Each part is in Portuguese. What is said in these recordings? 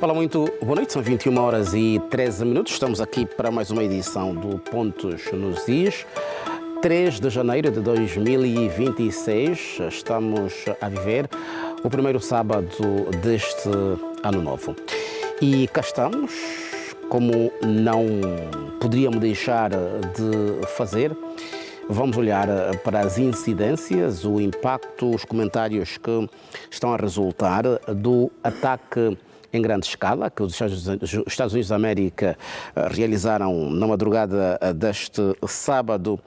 Olá, muito boa noite, são 21 horas e 13 minutos. Estamos aqui para mais uma edição do Pontos nos Is. 3 de janeiro de 2026, estamos a viver o primeiro sábado deste ano novo. E cá estamos, como não poderíamos deixar de fazer, vamos olhar para as incidências, o impacto, os comentários que estão a resultar do ataque em grande escala que os Estados Unidos da América realizaram na madrugada deste sábado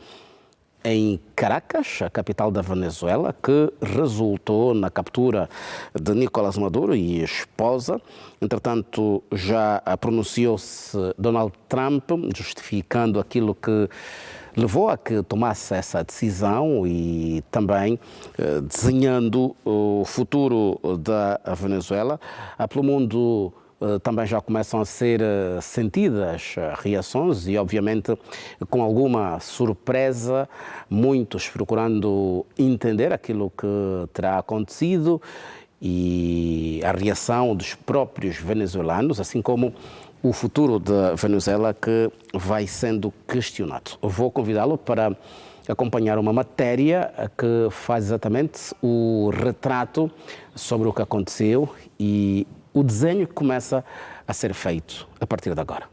em Caracas, a capital da Venezuela, que resultou na captura de Nicolás Maduro e esposa. Entretanto, já pronunciou-se Donald Trump, justificando aquilo que levou a que tomasse essa decisão e também desenhando o futuro da Venezuela. Pelo mundo também já começam a ser sentidas reações e, obviamente, com alguma surpresa, muitos procurando entender aquilo que terá acontecido e a reação dos próprios venezuelanos, assim como o futuro da Venezuela que vai sendo questionado. Eu vou convidá-lo para acompanhar uma matéria que faz exatamente o retrato sobre o que aconteceu e o desenho que começa a ser feito a partir de agora.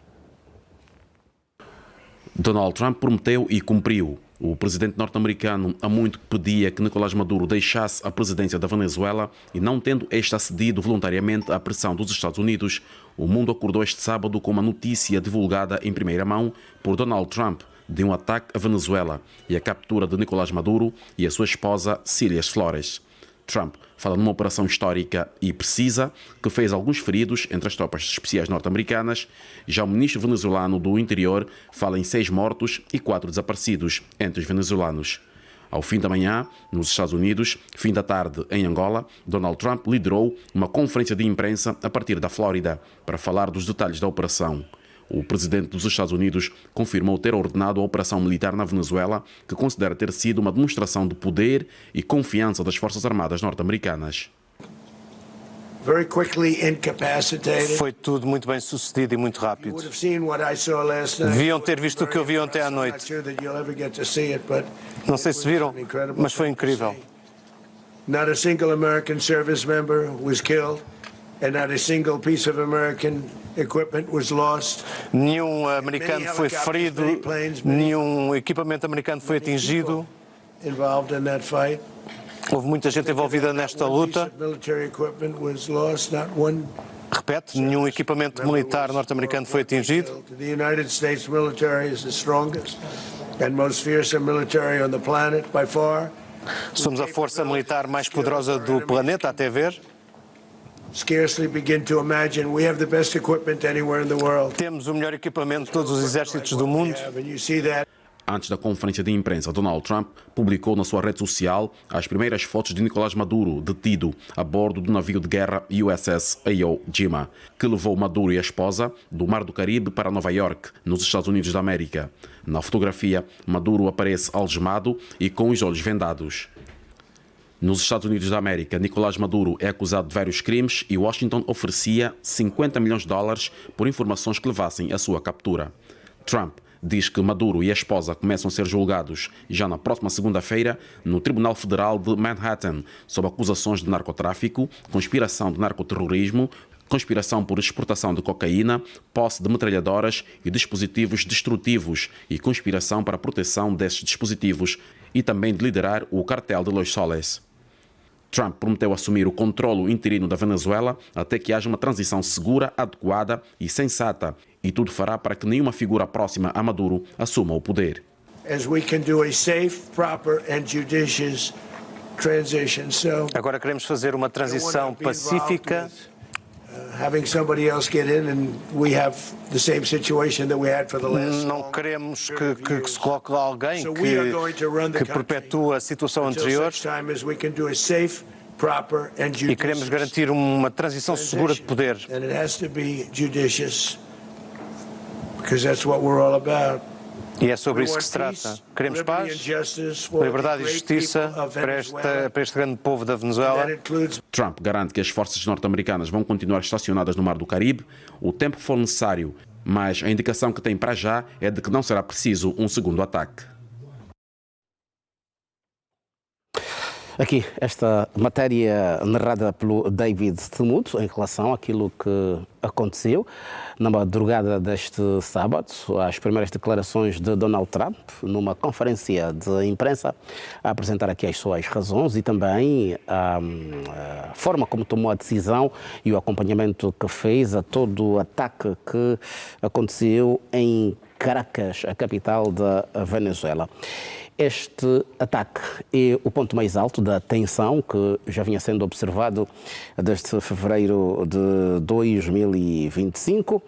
Donald Trump prometeu e cumpriu. O presidente norte-americano há muito pedia que Nicolás Maduro deixasse a presidência da Venezuela e, não tendo este acedido voluntariamente à pressão dos Estados Unidos, o mundo acordou este sábado com uma notícia divulgada em primeira mão por Donald Trump de um ataque à Venezuela e a captura de Nicolás Maduro e a sua esposa Cília Flores. Trump fala numa operação histórica e precisa que fez alguns feridos entre as tropas especiais norte-americanas. Já o ministro venezuelano do Interior fala em 6 mortos e 4 desaparecidos entre os venezuelanos. Ao fim da manhã, nos Estados Unidos, fim da tarde em Angola, Donald Trump liderou uma conferência de imprensa a partir da Flórida para falar dos detalhes da operação. O presidente dos Estados Unidos confirmou ter ordenado a operação militar na Venezuela, que considera ter sido uma demonstração de poder e confiança das Forças Armadas norte-americanas. Foi tudo muito bem sucedido e muito rápido. Deviam ter visto o que eu vi ontem à noite. Não sei se viram, mas foi incrível. Not a single American service member was killed. And not a single piece of American equipment was lost. Nenhum americano foi ferido, nenhum equipamento americano foi atingido. Involved in that fight. Houve muita gente envolvida nesta luta. Repete, nenhum equipamento militar norte-americano foi atingido. The United States military is the strongest and most fearsome military on the planet by far. Somos a força militar mais poderosa do planeta até ver. Scarcely begin to imagine we have the best equipment anywhere in the world. Temos o melhor equipamento de todos os exércitos do mundo. Antes da conferência de imprensa, Donald Trump publicou na sua rede social as primeiras fotos de Nicolás Maduro detido a bordo do navio de guerra USS Iwo Jima, que levou Maduro e a esposa do Mar do Caribe para Nova York, nos Estados Unidos da América. Na fotografia, Maduro aparece algemado e com os olhos vendados. Nos Estados Unidos da América, Nicolás Maduro é acusado de vários crimes e Washington oferecia $50 milhões por informações que levassem à sua captura. Trump diz que Maduro e a esposa começam a ser julgados já na próxima segunda-feira no Tribunal Federal de Manhattan sob acusações de narcotráfico, conspiração de narcoterrorismo, conspiração por exportação de cocaína, posse de metralhadoras e dispositivos destrutivos e conspiração para a proteção desses dispositivos e também de liderar o cartel de Los Soles. Trump prometeu assumir o controle interino da Venezuela até que haja uma transição segura, adequada e sensata, e tudo fará para que nenhuma figura próxima a Maduro assuma o poder. Agora queremos fazer uma transição pacífica. Não queremos que se coloque lá alguém que perpetua a situação anterior e queremos garantir uma transição segura de poder. E é sobre isso que se trata. Queremos paz, liberdade e justiça para este grande povo da Venezuela. Trump garante que as forças norte-americanas vão continuar estacionadas no Mar do Caribe o tempo que for necessário, mas a indicação que tem para já é de que não será preciso um segundo ataque. Aqui, esta matéria narrada pelo David Temuto em relação àquilo que aconteceu na madrugada deste sábado, as primeiras declarações de Donald Trump numa conferência de imprensa a apresentar aqui as suas razões e também a forma como tomou a decisão e o acompanhamento que fez a todo o ataque que aconteceu em Caracas, a capital da Venezuela. Este ataque é o ponto mais alto da tensão que já vinha sendo observado desde fevereiro de 2025.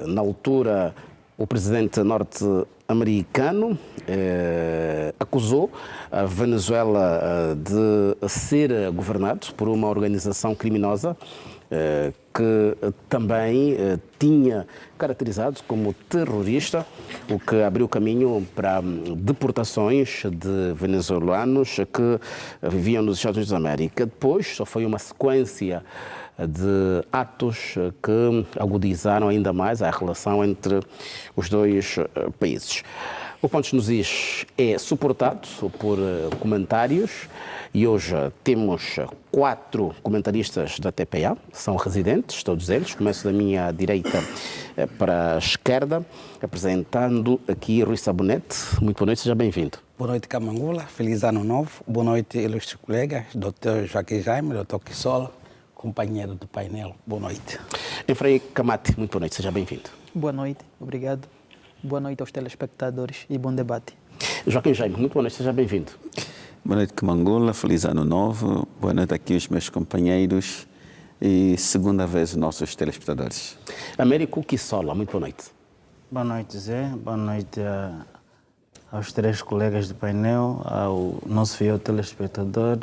Na altura, o presidente norte-americano acusou a Venezuela de ser governado por uma organização criminosa que também tinha caracterizado como terrorista, o que abriu caminho para deportações de venezuelanos que viviam nos Estados Unidos da América. Depois só foi uma sequência de atos que agudizaram ainda mais a relação entre os dois países. O Pontos nos Is é suportado por comentários e hoje temos 4 comentaristas da TPA, são residentes, todos eles. Começo da minha direita para a esquerda, apresentando aqui Rui Sabonete. Muito boa noite, seja bem-vindo. Boa noite, Camangola. Feliz ano novo. Boa noite, ilustres colegas, Dr. Joaquim Jaime, Dr. Kissola, companheiro do painel. Boa noite. Efraim Kamati, muito boa noite, seja bem-vindo. Boa noite, obrigado. Boa noite aos telespectadores e bom debate. Joaquim Jaime, muito boa noite, seja bem-vindo. Boa noite, Camangola. Feliz ano novo. Boa noite aqui aos meus companheiros e segunda vez os nossos telespectadores. Américo Kissola, muito boa noite. Boa noite, Zé. Boa noite aos 3 colegas do painel, ao nosso fiel telespectador.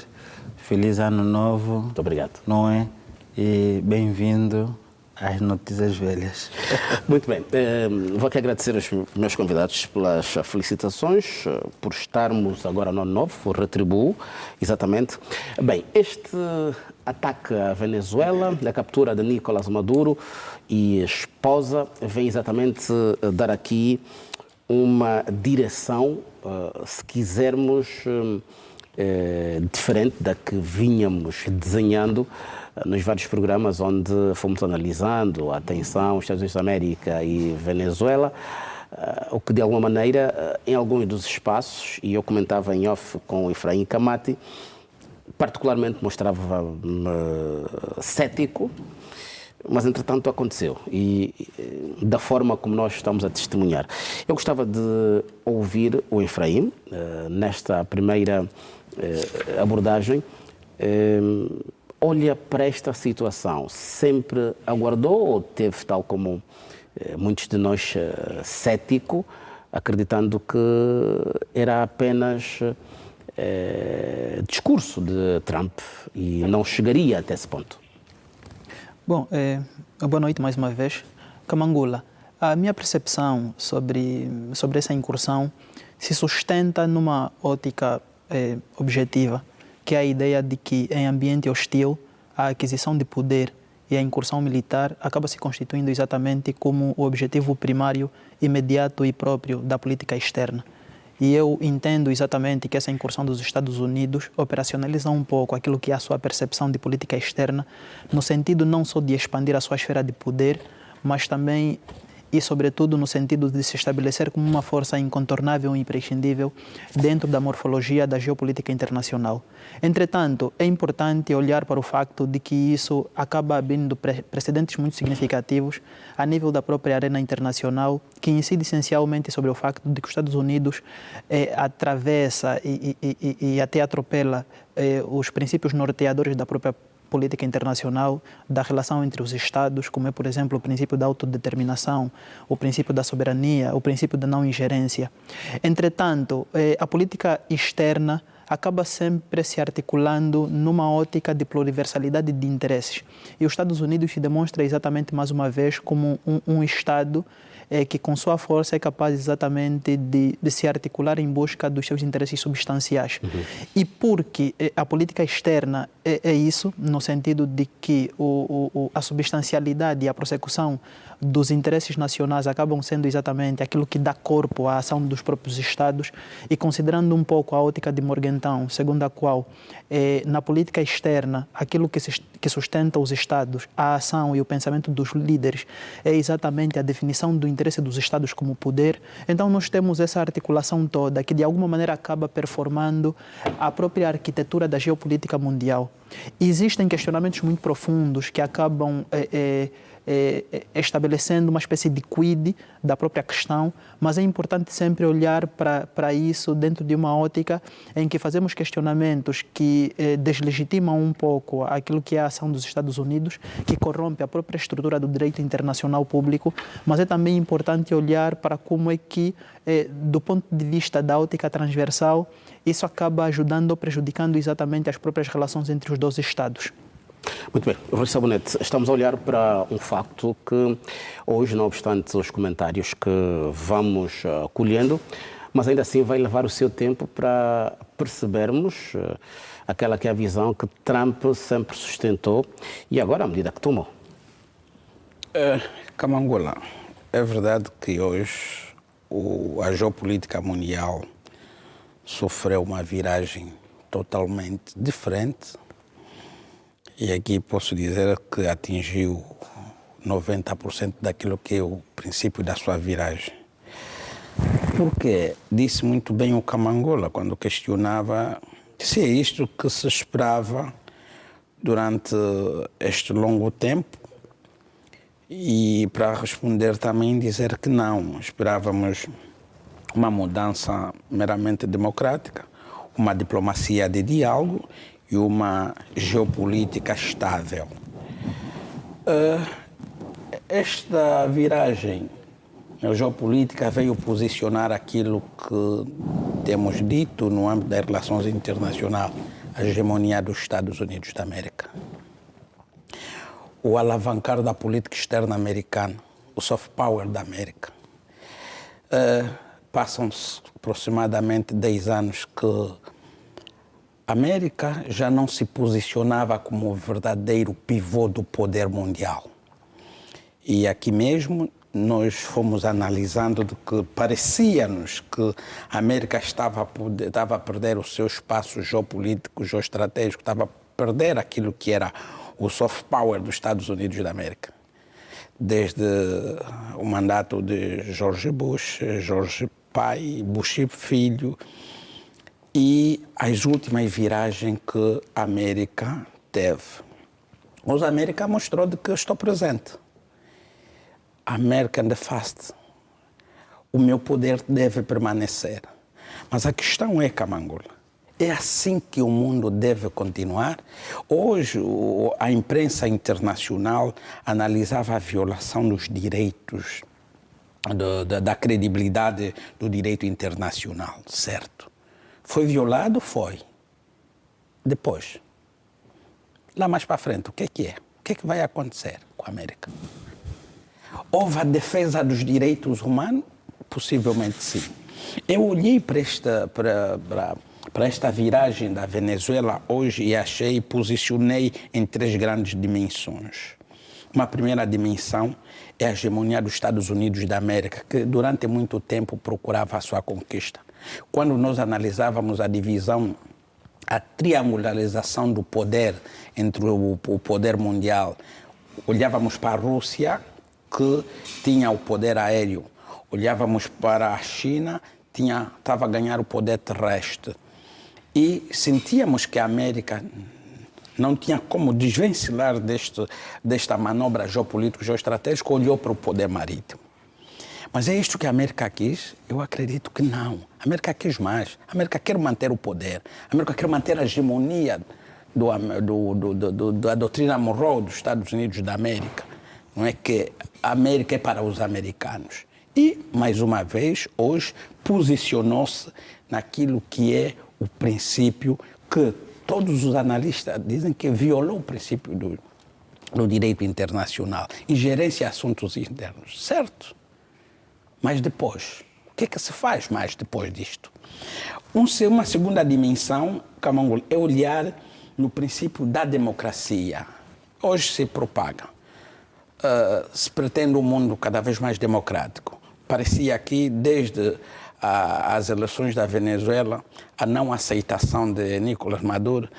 Feliz ano novo. Muito obrigado. Não é? E bem-vindo às notícias velhas. Muito bem. Vou aqui agradecer aos meus convidados pelas felicitações, por estarmos agora no ano novo, retribuo, exatamente. Bem, este ataque à Venezuela, a captura de Nicolás Maduro e a esposa, vem exatamente dar aqui uma direção, se quisermos, diferente da que vínhamos desenhando nos vários programas onde fomos analisando a tensão Estados Unidos da América e Venezuela, o que de alguma maneira, em alguns dos espaços, e eu comentava em off com o Efraim Kamati, particularmente mostrava-me cético, mas entretanto aconteceu e da forma como nós estamos a testemunhar. Eu gostava de ouvir o Efraim nesta primeira abordagem. Olha para esta situação, sempre aguardou ou teve, tal como muitos de nós, cético, acreditando que era apenas discurso de Trump e não chegaria até esse ponto? Bom, boa noite mais uma vez. Camangola, a minha percepção sobre essa incursão se sustenta numa ótica objetiva, que é a ideia de que em ambiente hostil a aquisição de poder e a incursão militar acaba se constituindo exatamente como o objetivo primário, imediato e próprio da política externa. E eu entendo exatamente que essa incursão dos Estados Unidos operacionaliza um pouco aquilo que é a sua percepção de política externa, no sentido não só de expandir a sua esfera de poder, mas também e, sobretudo, no sentido de se estabelecer como uma força incontornável e imprescindível dentro da morfologia da geopolítica internacional. Entretanto, é importante olhar para o facto de que isso acaba abrindo precedentes muito significativos a nível da própria arena internacional, que incide essencialmente sobre o facto de que os Estados Unidos atravessa e até atropela os princípios norteadores da própria política internacional, da relação entre os Estados, como é, por exemplo, o princípio da autodeterminação, o princípio da soberania, o princípio da não ingerência. Entretanto, a política externa acaba sempre se articulando numa ótica de pluriversalidade de interesses. E os Estados Unidos se demonstra exatamente, mais uma vez, como um Estado que com sua força é capaz exatamente de se articular em busca dos seus interesses substanciais. E porque a política externa é isso, no sentido de que a substancialidade e a prossecução dos interesses nacionais acabam sendo exatamente aquilo que dá corpo à ação dos próprios Estados, e considerando um pouco a ótica de Morgenthau, segundo a qual na política externa aquilo que sustenta os Estados, a ação e o pensamento dos líderes é exatamente a definição do interesse dos Estados como poder. Então nós temos essa articulação toda que de alguma maneira acaba performando a própria arquitetura da geopolítica mundial. E existem questionamentos muito profundos que acabam estabelecendo uma espécie de quid da própria questão, mas é importante sempre olhar para isso dentro de uma ótica em que fazemos questionamentos que deslegitimam um pouco aquilo que é a ação dos Estados Unidos, que corrompe a própria estrutura do direito internacional público, mas é também importante olhar para como é que, do ponto de vista da ótica transversal, isso acaba ajudando ou prejudicando exatamente as próprias relações entre os dois Estados. Muito bem, Rui Sabonete, estamos a olhar para um facto que hoje, não obstante os comentários que vamos colhendo, mas ainda assim vai levar o seu tempo para percebermos aquela que é a visão que Trump sempre sustentou e agora a medida que tomou. Camangola, é verdade que hoje a geopolítica mundial sofreu uma viragem totalmente diferente. E aqui posso dizer que atingiu 90% daquilo que é o princípio da sua viragem. Porque disse muito bem o Camangola quando questionava se é isto que se esperava durante este longo tempo. E para responder também dizer que não, esperávamos uma mudança meramente democrática, uma diplomacia de diálogo e uma geopolítica estável. Esta viragem geopolítica veio posicionar aquilo que temos dito no âmbito das relações internacionais, a hegemonia dos Estados Unidos da América. O alavancar da política externa americana, o soft power da América. Passam-se aproximadamente 10 anos que a América já não se posicionava como o verdadeiro pivô do poder mundial. E aqui mesmo nós fomos analisando de que parecia-nos que a América estava a perder o seu espaço geopolítico, geoestratégico, estava a perder aquilo que era o soft power dos Estados Unidos da América. Desde o mandato de George Bush, George pai, Bush filho, e as últimas viragens que a América teve. Hoje a América mostrou de que eu estou presente. American the fast. O meu poder deve permanecer. Mas a questão é, Camangola, é assim que o mundo deve continuar? Hoje a imprensa internacional analisava a violação dos direitos, da credibilidade do direito internacional, certo? Foi violado? Foi. Depois, lá mais para frente, o que é? O que vai acontecer com a América? Houve a defesa dos direitos humanos? Possivelmente sim. Eu olhei para esta viragem da Venezuela hoje e achei, posicionei em 3 grandes dimensões. Uma primeira dimensão é a hegemonia dos Estados Unidos da América, que durante muito tempo procurava a sua conquista. Quando nós analisávamos a divisão, a triangularização do poder entre o poder mundial, olhávamos para a Rússia, que tinha o poder aéreo, olhávamos para a China, estava a ganhar o poder terrestre. E sentíamos que a América não tinha como desvencilhar desta manobra geopolítico-geoestratégica, olhou para o poder marítimo. Mas é isto que a América quis? Eu acredito que não. A América quis mais. A América quer manter o poder. A América quer manter a hegemonia da doutrina Monroe dos Estados Unidos da América. Não é que a América é para os americanos. E, mais uma vez, hoje, posicionou-se naquilo que é o princípio que todos os analistas dizem que violou o princípio do direito internacional. Ingerência em assuntos internos. Certo. Mas depois, o que é que se faz mais depois disto? Uma segunda dimensão, Camangola, é olhar no princípio da democracia. Hoje se propaga. Se pretende um mundo cada vez mais democrático. Parecia aqui, desde as eleições da Venezuela, a não aceitação de Nicolás Maduro,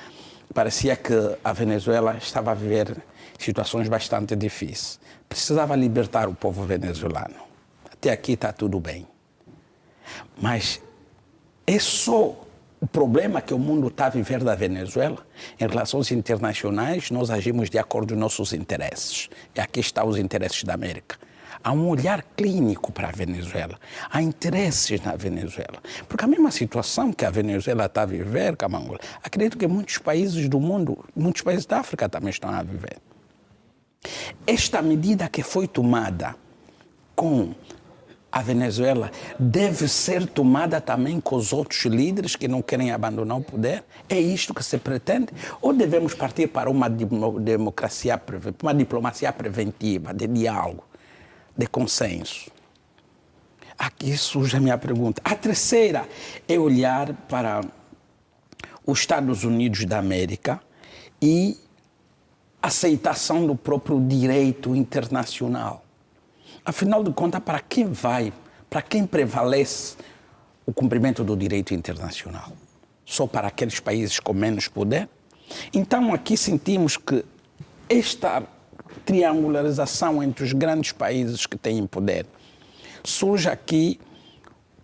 parecia que a Venezuela estava a viver situações bastante difíceis. Precisava libertar o povo venezuelano. Até aqui está tudo bem. Mas é só o problema que o mundo está a viver da Venezuela. Em relações internacionais, nós agimos de acordo com nossos interesses. E aqui estão os interesses da América. Há um olhar clínico para a Venezuela. Há interesses na Venezuela. Porque a mesma situação que a Venezuela está a viver, Camangola, acredito que muitos países do mundo, muitos países da África também estão a viver. Esta medida que foi tomada com a Venezuela deve ser tomada também com os outros líderes que não querem abandonar o poder? É isto que se pretende? Ou devemos partir para uma diplomacia preventiva, de diálogo, de consenso? Aqui surge a minha pergunta. A terceira é olhar para os Estados Unidos da América e aceitação do próprio direito internacional. Afinal de contas, para quem prevalece o cumprimento do direito internacional? Só para aqueles países com menos poder? Então, aqui sentimos que esta triangularização entre os grandes países que têm poder, surge aqui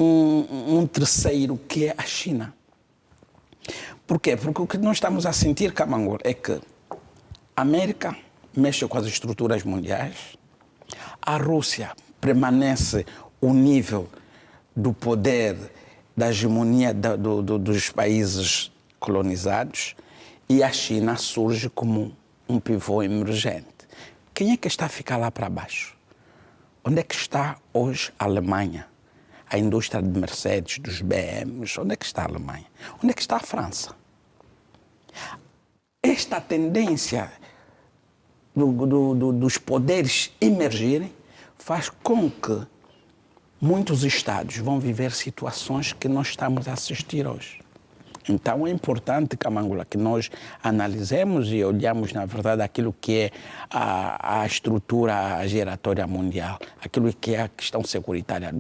um terceiro, que é a China. Por quê? Porque o que nós estamos a sentir, Camangola, é que a América mexe com as estruturas mundiais, a Rússia permanece o nível do poder, da hegemonia dos países colonizados, e a China surge como um pivô emergente. Quem é que está a ficar lá para baixo? Onde é que está hoje a Alemanha? A indústria de Mercedes, dos BMs, onde é que está a Alemanha? Onde é que está a França? Esta tendência dos poderes emergirem faz com que muitos Estados vão viver situações que nós estamos a assistir hoje. Então é importante, Camangola, que nós analisemos e olhamos, na verdade, aquilo que é a estrutura geratória mundial, aquilo que é a questão securitária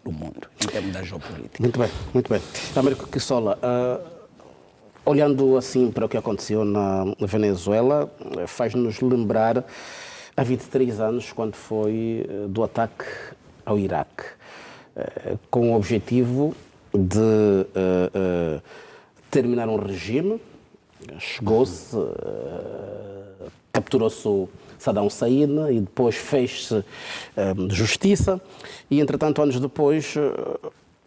do mundo, em termos da geopolítica. Muito bem, muito bem. Américo Quissola, olhando assim para o que aconteceu na Venezuela, faz-nos lembrar há 23 anos, quando foi do ataque ao Iraque, com o objetivo de terminar um regime. Chegou-se, capturou-se Saddam Hussein e depois fez-se justiça, e entretanto, anos depois,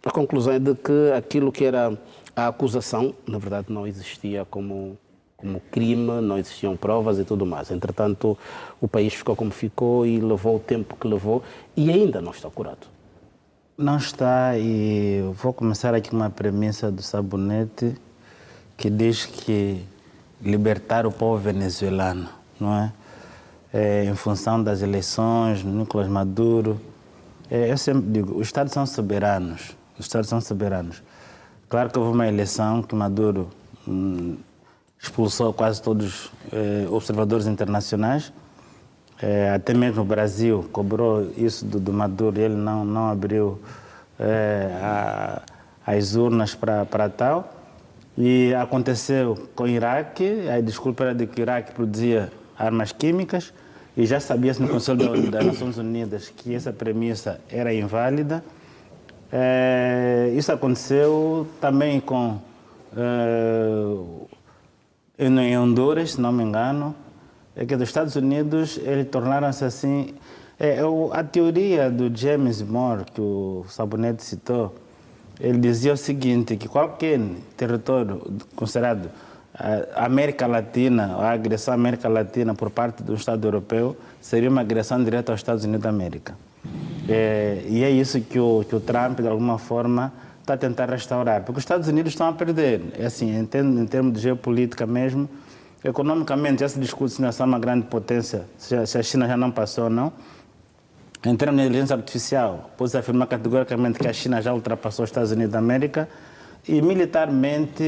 a conclusão é de que aquilo que era a acusação, na verdade, não existia como crime, não existiam provas e tudo mais. Entretanto, o país ficou como ficou e levou o tempo que levou e ainda não está curado. Não está, e vou começar aqui com uma premissa do Sabonete que diz que libertar o povo venezuelano, não é? Em função das eleições, Nicolás Maduro. Eu sempre digo, os Estados são soberanos. Os Estados são soberanos. Claro que houve uma eleição que Maduro expulsou quase todos os observadores internacionais. Até mesmo o Brasil cobrou isso do Maduro e ele não abriu as urnas para tal. E aconteceu com o Iraque. A desculpa era de que o Iraque produzia armas químicas e já sabia-se no Conselho das Nações Unidas que essa premissa era inválida. Isso aconteceu também em Honduras, se não me engano, é que dos Estados Unidos eles tornaram-se assim. A teoria do James Moore, que o Sabonete citou, ele dizia o seguinte, que qualquer território considerado a América Latina, a agressão à América Latina por parte do Estado europeu, seria uma agressão direta aos Estados Unidos da América. E é isso que o Trump, de alguma forma, está a tentar restaurar. Porque os Estados Unidos estão a perder. É assim, em termos de geopolítica mesmo, economicamente já se discute se não é uma grande potência, se a China já não passou ou não. Em termos de inteligência artificial, pode-se afirmar categoricamente que a China já ultrapassou os Estados Unidos da América. E militarmente,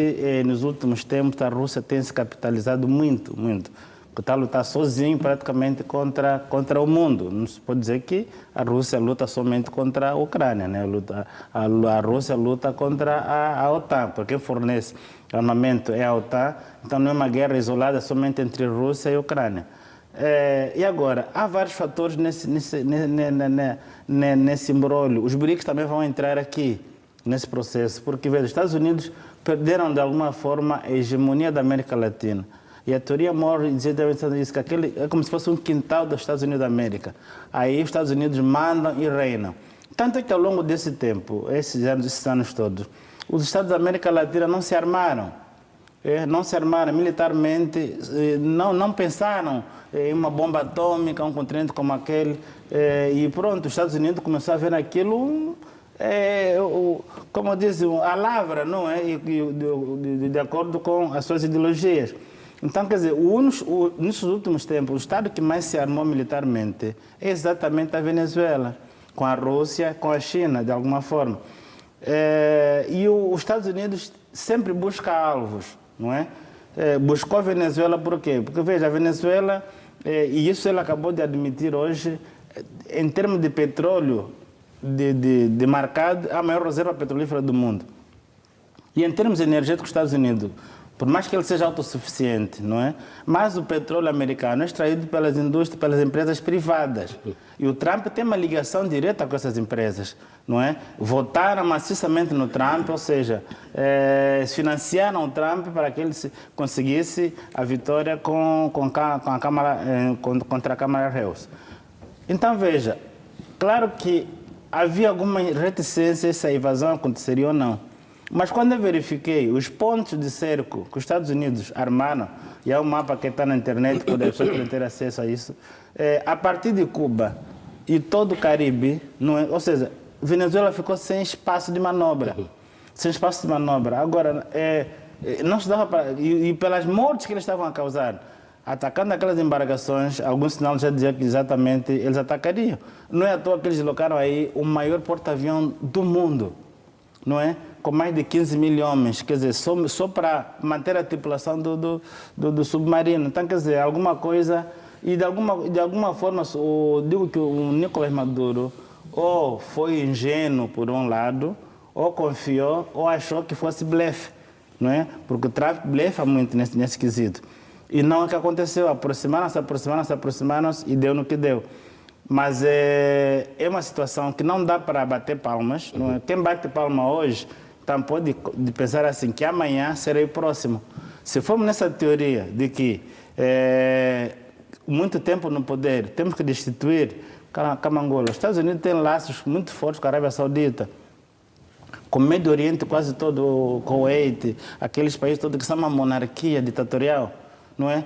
nos últimos tempos, a Rússia tem se capitalizado muito, muito. Porque está a lutar sozinho praticamente contra o mundo. Não se pode dizer que a Rússia luta somente contra a Ucrânia, né? A Rússia luta contra a OTAN, porque quem fornece armamento é a OTAN. Então não é uma guerra isolada somente entre Rússia e Ucrânia. E agora, há vários fatores nesse imbróglio. Os BRICS também vão entrar aqui nesse processo, porque veja, os Estados Unidos perderam de alguma forma a hegemonia da América Latina. E a teoria Moore dizia que aquele é como se fosse um quintal dos Estados Unidos da América. Aí os Estados Unidos mandam e reinam. Tanto é que ao longo desse tempo, esses anos todos, os Estados da América Latina não se armaram. Não se armaram militarmente, não pensaram em uma bomba atômica, um continente como aquele. E pronto, os Estados Unidos começaram a ver naquilo, como dizem, a lavra, não é? De acordo com as suas ideologias. Então, quer dizer, nesses últimos tempos, o Estado que mais se armou militarmente é exatamente a Venezuela, com a Rússia, com a China, de alguma forma. E os Estados Unidos sempre busca alvos, não é? Buscou a Venezuela por quê? Porque, veja, a Venezuela, e isso ele acabou de admitir hoje, em termos de petróleo de mercado, a maior reserva petrolífera do mundo. E em termos energéticos, os Estados Unidos, por mais que ele seja autossuficiente, não é? Mas o petróleo americano é extraído pelas indústrias, pelas empresas privadas. E o Trump tem uma ligação direta com essas empresas, não é? Votaram maciçamente no Trump, ou seja, financiaram o Trump para que ele conseguisse a vitória contra a Câmara Harris. Então, veja, claro que havia alguma reticência se a invasão aconteceria ou não. Mas quando eu verifiquei os pontos de cerco que os Estados Unidos armaram, e há um mapa que está na internet, que as pessoas podem ter acesso a isso, a partir de Cuba e todo o Caribe, não é? Ou seja, Venezuela ficou sem espaço de manobra. Sem espaço de manobra. Agora, não se dava para... E pelas mortes que eles estavam a causar, atacando aquelas embarcações, alguns sinais já diziam que exatamente eles atacariam. Não é à toa que eles colocaram aí o maior porta-avião do mundo, não é? Com mais de 15 mil homens, quer dizer, só para manter a tripulação do submarino. Então, quer dizer, alguma coisa... E de alguma forma, eu digo que o Nicolás Maduro ou foi ingênuo por um lado, ou confiou, ou achou que fosse blefe, não é? Porque o Trump blefa muito nesse quesito. E não é o que aconteceu, aproximaram-se e deu no que deu. Mas é uma situação que não dá para bater palmas, não é? Quem bate palma hoje também pode pensar assim, que amanhã será o próximo. Se formos nessa teoria de que muito tempo no poder, temos que destituir Camangola. Os Estados Unidos têm laços muito fortes com a Arábia Saudita, com o Médio Oriente quase todo, com o Kuwait, aqueles países todos que são uma monarquia ditatorial, não é?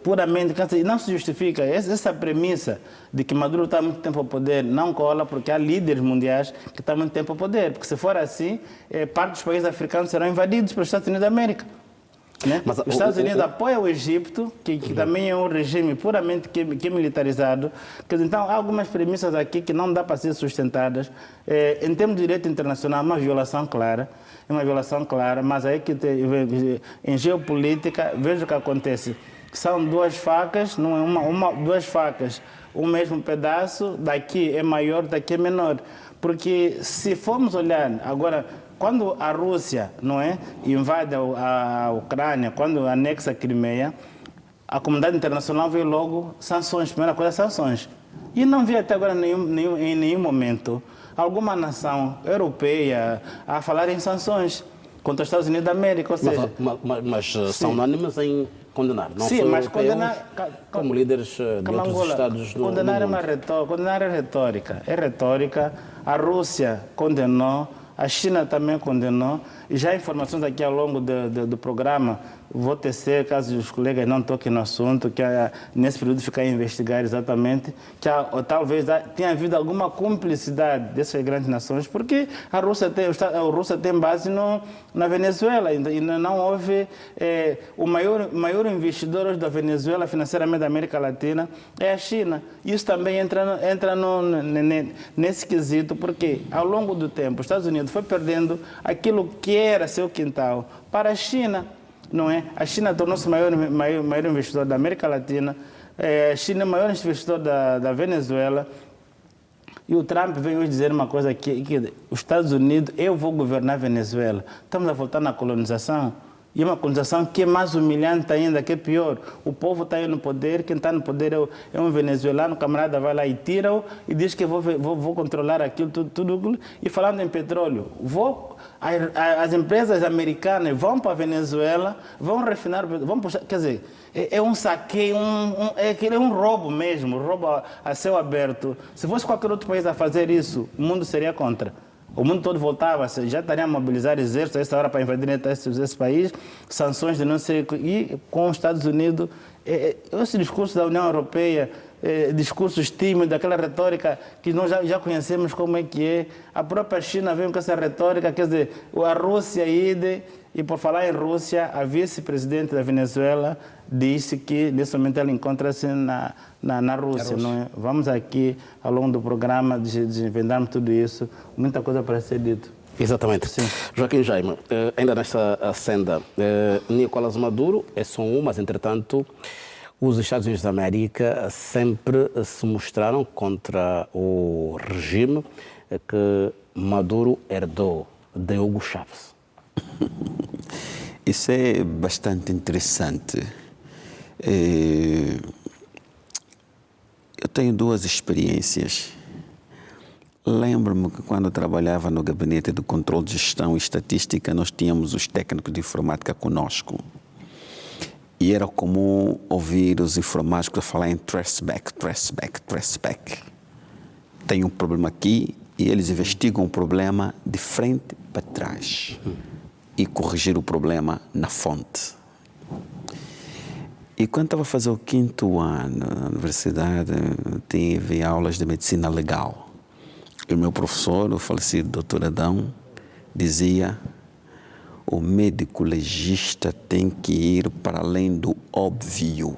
Puramente, não se justifica. Essa premissa de que Maduro está há muito tempo ao poder não cola, porque há líderes mundiais que estão há muito tempo ao poder. Porque se for assim, parte dos países africanos serão invadidos pelos Estados Unidos da América. Né? Mas, os Estados Unidos apoiam o Egito, que também é um regime puramente que é militarizado. Então, há algumas premissas aqui que não dá para ser sustentadas. Em termos de direito internacional, é uma violação clara. Mas aí que em geopolítica, veja o que acontece. São duas facas, não é duas facas, o mesmo pedaço, daqui é maior, daqui é menor. Porque se formos olhar agora, quando a Rússia, não é, invade a Ucrânia, quando anexa a Crimeia, a comunidade internacional veio logo sanções, primeira coisa, sanções. E não vi até agora em nenhum momento alguma nação europeia a falar em sanções contra os Estados Unidos da América, ou seja... Mas são unânimes em condenar, não sim, mas condenar... Como líderes de outros Estados do mundo. Condenar é retórica. É retórica. A Rússia condenou, A China também condenou. E já informações aqui ao longo do programa, vou tecer, caso os colegas não toquem no assunto, que nesse período ficar a investigar exatamente, que talvez tenha havido alguma cumplicidade dessas grandes nações, porque a Rússia tem base na Venezuela, e não houve... o maior investidor hoje da Venezuela, financeiramente da América Latina, é a China. Isso também entra nesse quesito, porque ao longo do tempo os Estados Unidos foi perdendo aquilo que era seu quintal para a China, não é? A China tornou-se o maior investidor da América Latina, a China é o maior investidor da Venezuela, e o Trump vem hoje dizer uma coisa que os Estados Unidos, eu vou governar a Venezuela. Estamos a voltar na colonização. E é uma colonização que é mais humilhante ainda, que é pior. O povo está aí no poder, quem está no poder é um venezuelano, o camarada vai lá e tira-o e diz que vou controlar aquilo, tudo. E falando em petróleo, as empresas americanas vão para a Venezuela, vão refinar, vão puxar, quer dizer, é um saqueio, é um roubo mesmo, roubo a céu aberto. Se fosse qualquer outro país a fazer isso, o mundo seria contra. O mundo todo voltava, já estaria a mobilizar exército a essa hora para invadir esse país, sanções de não sei... E com os Estados Unidos, esse discurso da União Europeia, discursos tímidos, aquela retórica que nós já conhecemos como é que é. A própria China vem com essa retórica, quer dizer, a Rússia e por falar em Rússia, a vice-presidente da Venezuela disse que nesse momento ela encontra-se na Rússia. Não é? Vamos aqui, ao longo do programa, desvendarmos tudo isso. Muita coisa para ser dito. Exatamente. Sim. Joaquim Jaime, ainda nesta senda, Nicolás Maduro é só um, mas entretanto os Estados Unidos da América sempre se mostraram contra o regime que Maduro herdou de Hugo Chávez. Isso é bastante interessante. Eu tenho duas experiências. Lembro-me que quando eu trabalhava no Gabinete de Controle de Gestão e Estatística, nós tínhamos os técnicos de informática conosco. E era comum ouvir os informáticos falar em traceback. Tem um problema aqui e eles investigam o problema de frente para trás e corrigir o problema na fonte. E quando estava a fazer o 5º ano na universidade, tive aulas de medicina legal. E o meu professor, o falecido Dr. Adão, dizia: o médico legista tem que ir para além do óbvio.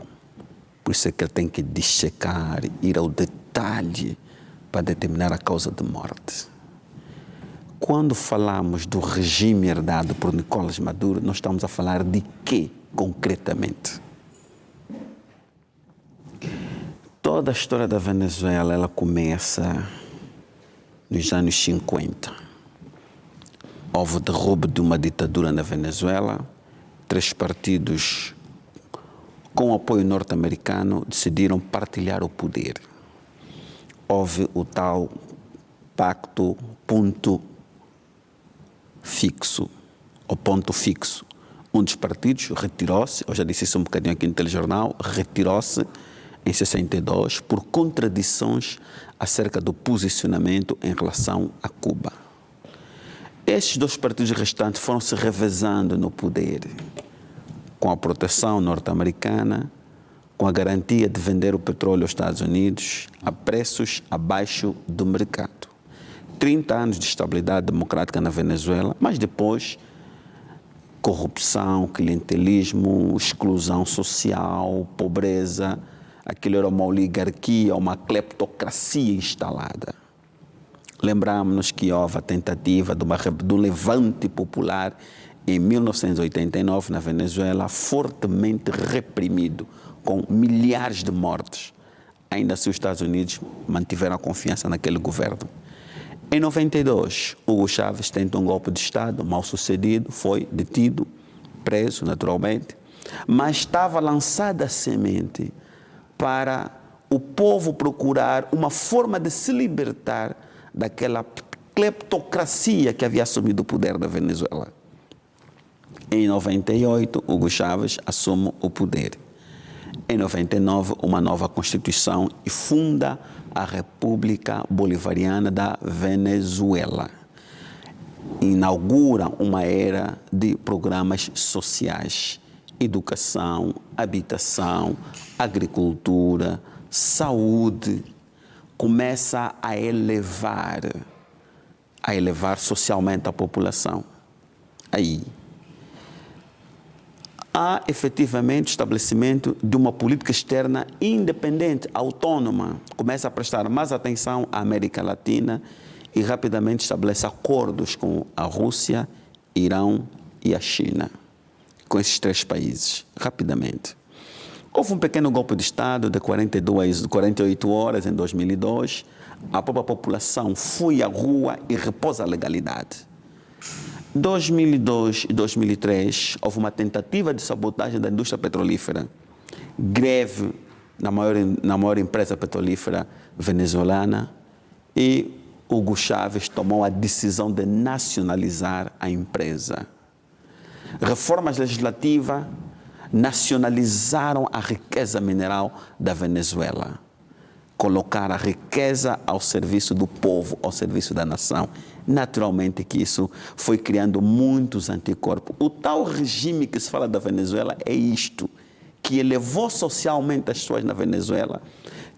Por isso é que ele tem que dissecar, ir ao detalhe para determinar a causa de morte. Quando falamos do regime herdado por Nicolás Maduro, nós estamos a falar de quê, concretamente? Toda a história da Venezuela, ela começa nos anos 50. Houve o derrubo de uma ditadura na Venezuela. 3 partidos com apoio norte-americano decidiram partilhar o poder. Houve o tal pacto ponto fixo. Um dos partidos retirou-se, eu já disse isso um bocadinho aqui no telejornal, retirou-se em 62 por contradições acerca do posicionamento em relação a Cuba. Estes 2 partidos restantes foram se revezando no poder, com a proteção norte-americana, com a garantia de vender o petróleo aos Estados Unidos a preços abaixo do mercado. 30 anos de estabilidade democrática na Venezuela, mas depois corrupção, clientelismo, exclusão social, pobreza. Aquilo era uma oligarquia, uma cleptocracia instalada. Lembramos-nos que houve a tentativa do levante popular em 1989 na Venezuela, fortemente reprimido, com milhares de mortes. Ainda assim, os Estados Unidos mantiveram a confiança naquele governo. Em 92, Hugo Chávez tentou um golpe de Estado, mal sucedido, foi detido, preso naturalmente, mas estava lançada a semente para o povo procurar uma forma de se libertar daquela cleptocracia que havia assumido o poder da Venezuela. Em 98, Hugo Chávez assume o poder. Em 99, uma nova Constituição e funda a República Bolivariana da Venezuela. inaugura uma era de programas sociais, educação, habitação, agricultura, saúde, começa a elevar socialmente a população. Aí há efetivamente o estabelecimento de uma política externa independente, autônoma, começa a prestar mais atenção à América Latina e rapidamente estabelece acordos com a Rússia, Irão e a China, com esses 3 países, rapidamente. Houve um pequeno golpe de Estado de 48 horas em 2002, a própria população foi à rua e repôs a legalidade. Em 2002 e 2003, houve uma tentativa de sabotagem da indústria petrolífera, greve na maior empresa petrolífera venezuelana, e Hugo Chávez tomou a decisão de nacionalizar a empresa. Reformas legislativas nacionalizaram a riqueza mineral da Venezuela, colocar a riqueza ao serviço do povo, ao serviço da nação. Naturalmente que isso foi criando muitos anticorpos. O tal regime que se fala da Venezuela é isto, que elevou socialmente as pessoas na Venezuela,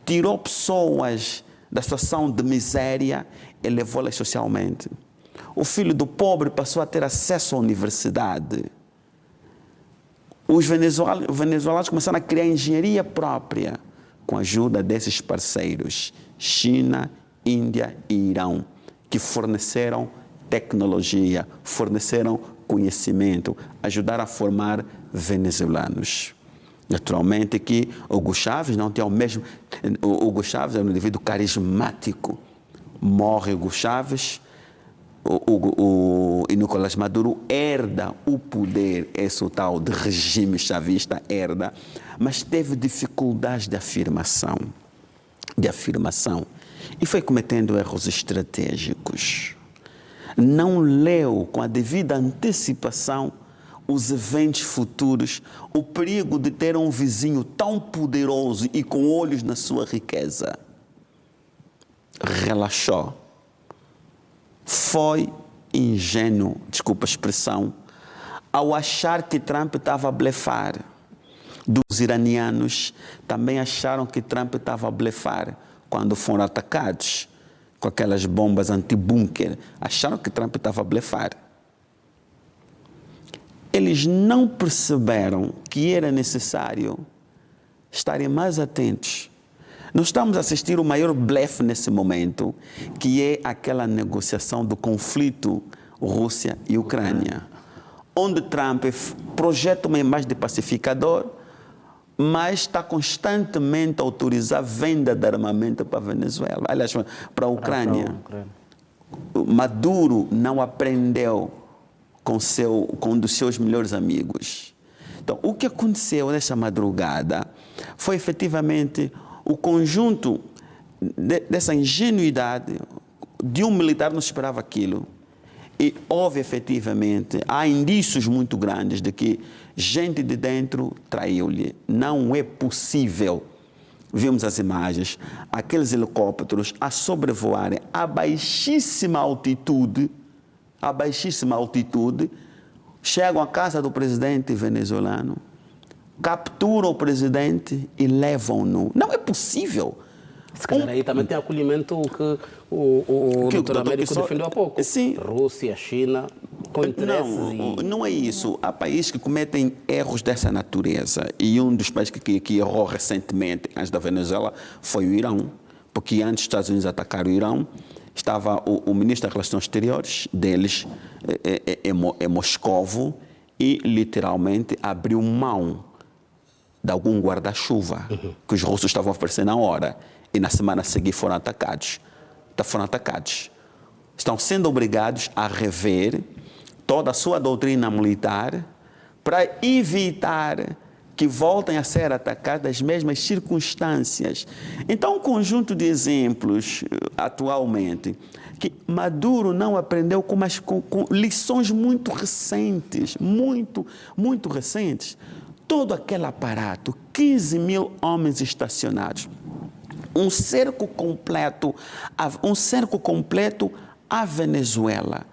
tirou pessoas da situação de miséria, elevou-las socialmente. O filho do pobre passou a ter acesso à universidade. Os venezuelanos começaram a criar engenharia própria com a ajuda desses parceiros, China, Índia e Irão, que forneceram tecnologia, forneceram conhecimento, ajudaram a formar venezuelanos. Naturalmente que Hugo Chávez não tem o mesmo... Hugo Chávez é um indivíduo carismático. Morre Hugo Chávez, e Nicolás Maduro herda o poder, esse o tal de regime chavista herda, mas teve dificuldades de afirmação. E foi cometendo erros estratégicos. Não leu com a devida antecipação os eventos futuros, o perigo de ter um vizinho tão poderoso e com olhos na sua riqueza. Relaxou. Foi ingênuo, desculpa a expressão, ao achar que Trump estava a blefar. Dos iranianos também acharam que Trump estava a blefar quando foram atacados com aquelas bombas anti-bunker. Acharam que Trump estava a blefar. Eles não perceberam que era necessário estarem mais atentos. Nós estamos a assistir o maior blefe nesse momento, que é aquela negociação do conflito Rússia e Ucrânia, onde Trump projeta uma imagem de pacificador, mas está constantemente a autorizar a venda de armamento para a Venezuela, aliás, para a Ucrânia. Maduro não aprendeu com um dos seus melhores amigos. Então, o que aconteceu nessa madrugada foi efetivamente o conjunto dessa ingenuidade de um militar não esperava aquilo. E houve efetivamente, há indícios muito grandes de que gente de dentro traiu-lhe. Não é possível. Vimos as imagens, aqueles helicópteros a sobrevoarem a baixíssima altitude, chegam à casa do presidente venezuelano, capturam o presidente e levam-no. Não é possível. Se calhar aí também tem acolhimento que o doutor Américo defendeu há pouco. Sim. Rússia, China, com interesses. Não é isso. Há países que cometem erros dessa natureza. E um dos países que errou recentemente, antes da Venezuela, foi o Irão. Porque antes dos Estados Unidos atacar o Irão, estava o ministro das Relações Exteriores deles, em Moscovo, e literalmente abriu mão de algum guarda-chuva que os russos estavam oferecendo na hora. E na semana seguinte foram atacados. Estão sendo obrigados a rever toda a sua doutrina militar para evitar que voltem a ser atacados nas mesmas circunstâncias. Então, um conjunto de exemplos atualmente que Maduro não aprendeu com lições muito recentes, muito recentes. Todo aquele aparato, 15 mil homens estacionados, um cerco completo à Venezuela.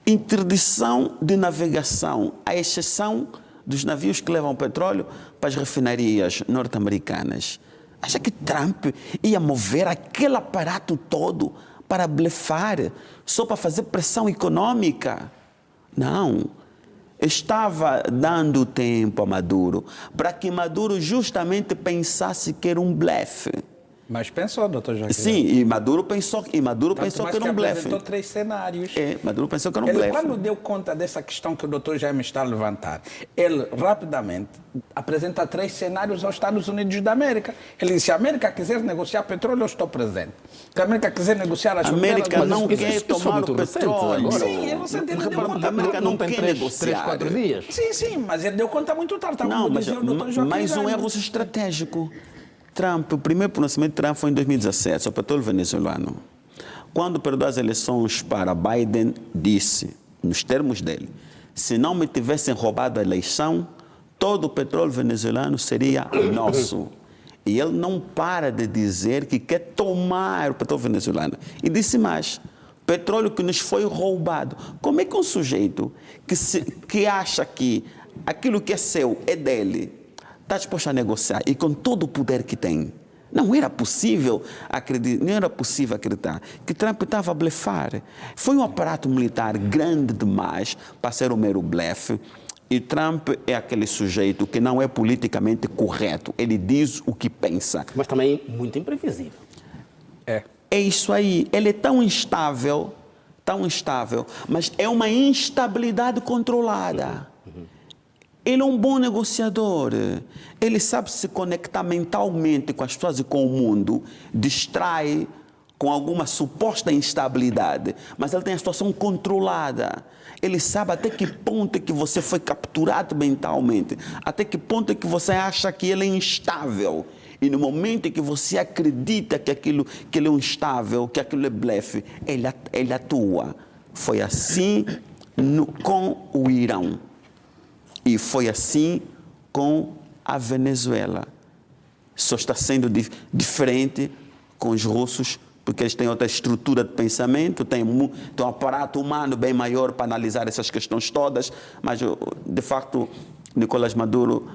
interdição de navegação, à exceção dos navios que levam petróleo para as refinarias norte-americanas. Acha que Trump ia mover aquele aparato todo para blefar, só para fazer pressão econômica? Não. Estava dando tempo a Maduro para que Maduro justamente pensasse que era um blefe. Mas pensou, doutor Joaquim? Sim, e Maduro pensou que era um blefe. Apresentou 3 cenários. Maduro pensou que era um Ele, blefe. quando deu conta dessa questão que o doutor Jaime está a levantar, ele rapidamente apresenta 3 cenários aos Estados Unidos da América. Ele disse: se a América quiser negociar petróleo, eu estou presente. Se a América quiser negociar as fronteiras... A América não quer tomar o petróleo. Sim, ele deu conta. A América não quer negociar. 3, 4 dias. Sim, mas ele deu conta muito tarde. Não, mas um erro estratégico. Trump, o primeiro pronunciamento de Trump foi em 2017, sobre o petróleo venezuelano. Quando perdeu as eleições para Biden, disse, nos termos dele, se não me tivessem roubado a eleição, todo o petróleo venezuelano seria nosso. E ele não para de dizer que quer tomar o petróleo venezuelano. E disse mais, petróleo que nos foi roubado. Como é que um sujeito que acha que aquilo que é seu é dele, está disposto a negociar e com todo o poder que tem? Não era possível acreditar que Trump estava a blefar. Foi um aparato militar grande demais para ser um mero blefe. E Trump é aquele sujeito que não é politicamente correto. Ele diz o que pensa. Mas também muito imprevisível. É isso aí. Ele é tão instável, mas é uma instabilidade controlada. Ele é um bom negociador. Ele sabe se conectar mentalmente com as pessoas e com o mundo, distrai com alguma suposta instabilidade, mas ele tem a situação controlada. Ele sabe até que ponto é que você foi capturado mentalmente, até que ponto é que você acha que ele é instável. E no momento em que você acredita que ele é instável, que aquilo é blefe, ele atua. Foi assim com o Irão. E foi assim com a Venezuela. Só está sendo diferente com os russos, porque eles têm outra estrutura de pensamento, têm um aparato humano bem maior para analisar essas questões todas, mas, de facto, Nicolás Maduro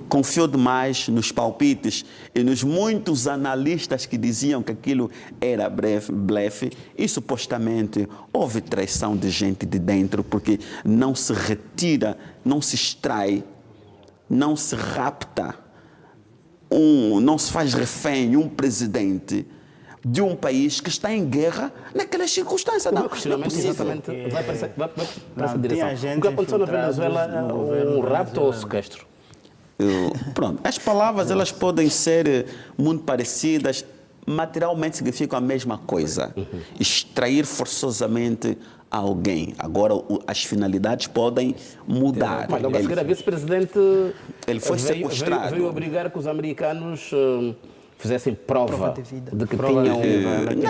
confiou demais nos palpites e nos muitos analistas que diziam que aquilo era blefe, e supostamente houve traição de gente de dentro, porque não se retira, não se extrai, não se rapta, não se faz refém um presidente de um país que está em guerra naquelas circunstâncias. O meu questionamento exatamente vai para essa direção. O que aconteceu na Venezuela é um rapto ou sequestro? Pronto, as palavras elas podem ser muito parecidas, materialmente significam a mesma coisa. Extrair forçosamente alguém. Agora, as finalidades podem mudar. Mas logo a seguir, a vice-presidente ele foi sequestrado. Veio obrigar que os americanos fizessem prova de que tinham...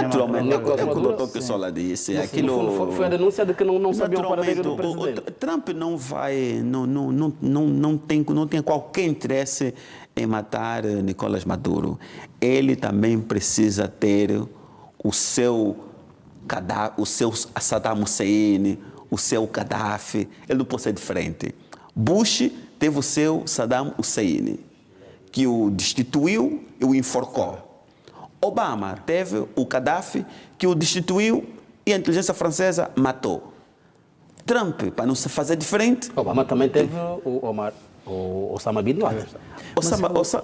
Naturalmente, é o que o doutor Kissola disse. Aquilo foi a denúncia de que não sabiam o paradeiro do presidente. Trump não vai, não tem qualquer interesse em matar Nicolás Maduro. Ele também precisa ter o seu Saddam Hussein, o seu Gaddafi. Ele não pode ser diferente. Bush teve o seu Saddam Hussein, que o destituiu e o enforcou. Obama teve o Gaddafi, que o destituiu e a inteligência francesa matou. Trump, para não se fazer diferente... Obama também teve o Osama Bin Laden.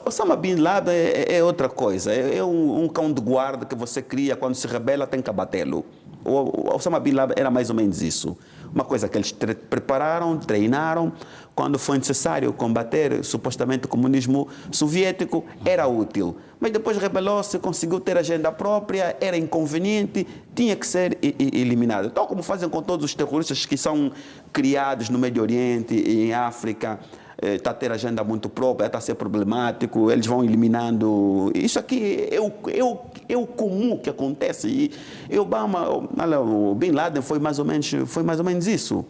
Osama Bin Laden é outra coisa. É um cão de guarda que você cria, quando se rebela tem que abatê-lo. O Osama Bin Laden era mais ou menos isso. Uma coisa que eles prepararam, treinaram. Quando foi necessário combater supostamente o comunismo soviético, era útil. Mas depois rebelou-se, conseguiu ter agenda própria, era inconveniente, tinha que ser eliminado. Tal como fazem com todos os terroristas que são criados no Médio Oriente e em África. Está a ter agenda muito própria, está a ser problemático, eles vão eliminando. Isso aqui é o comum que acontece. E Obama, o Bin Laden foi mais ou menos isso.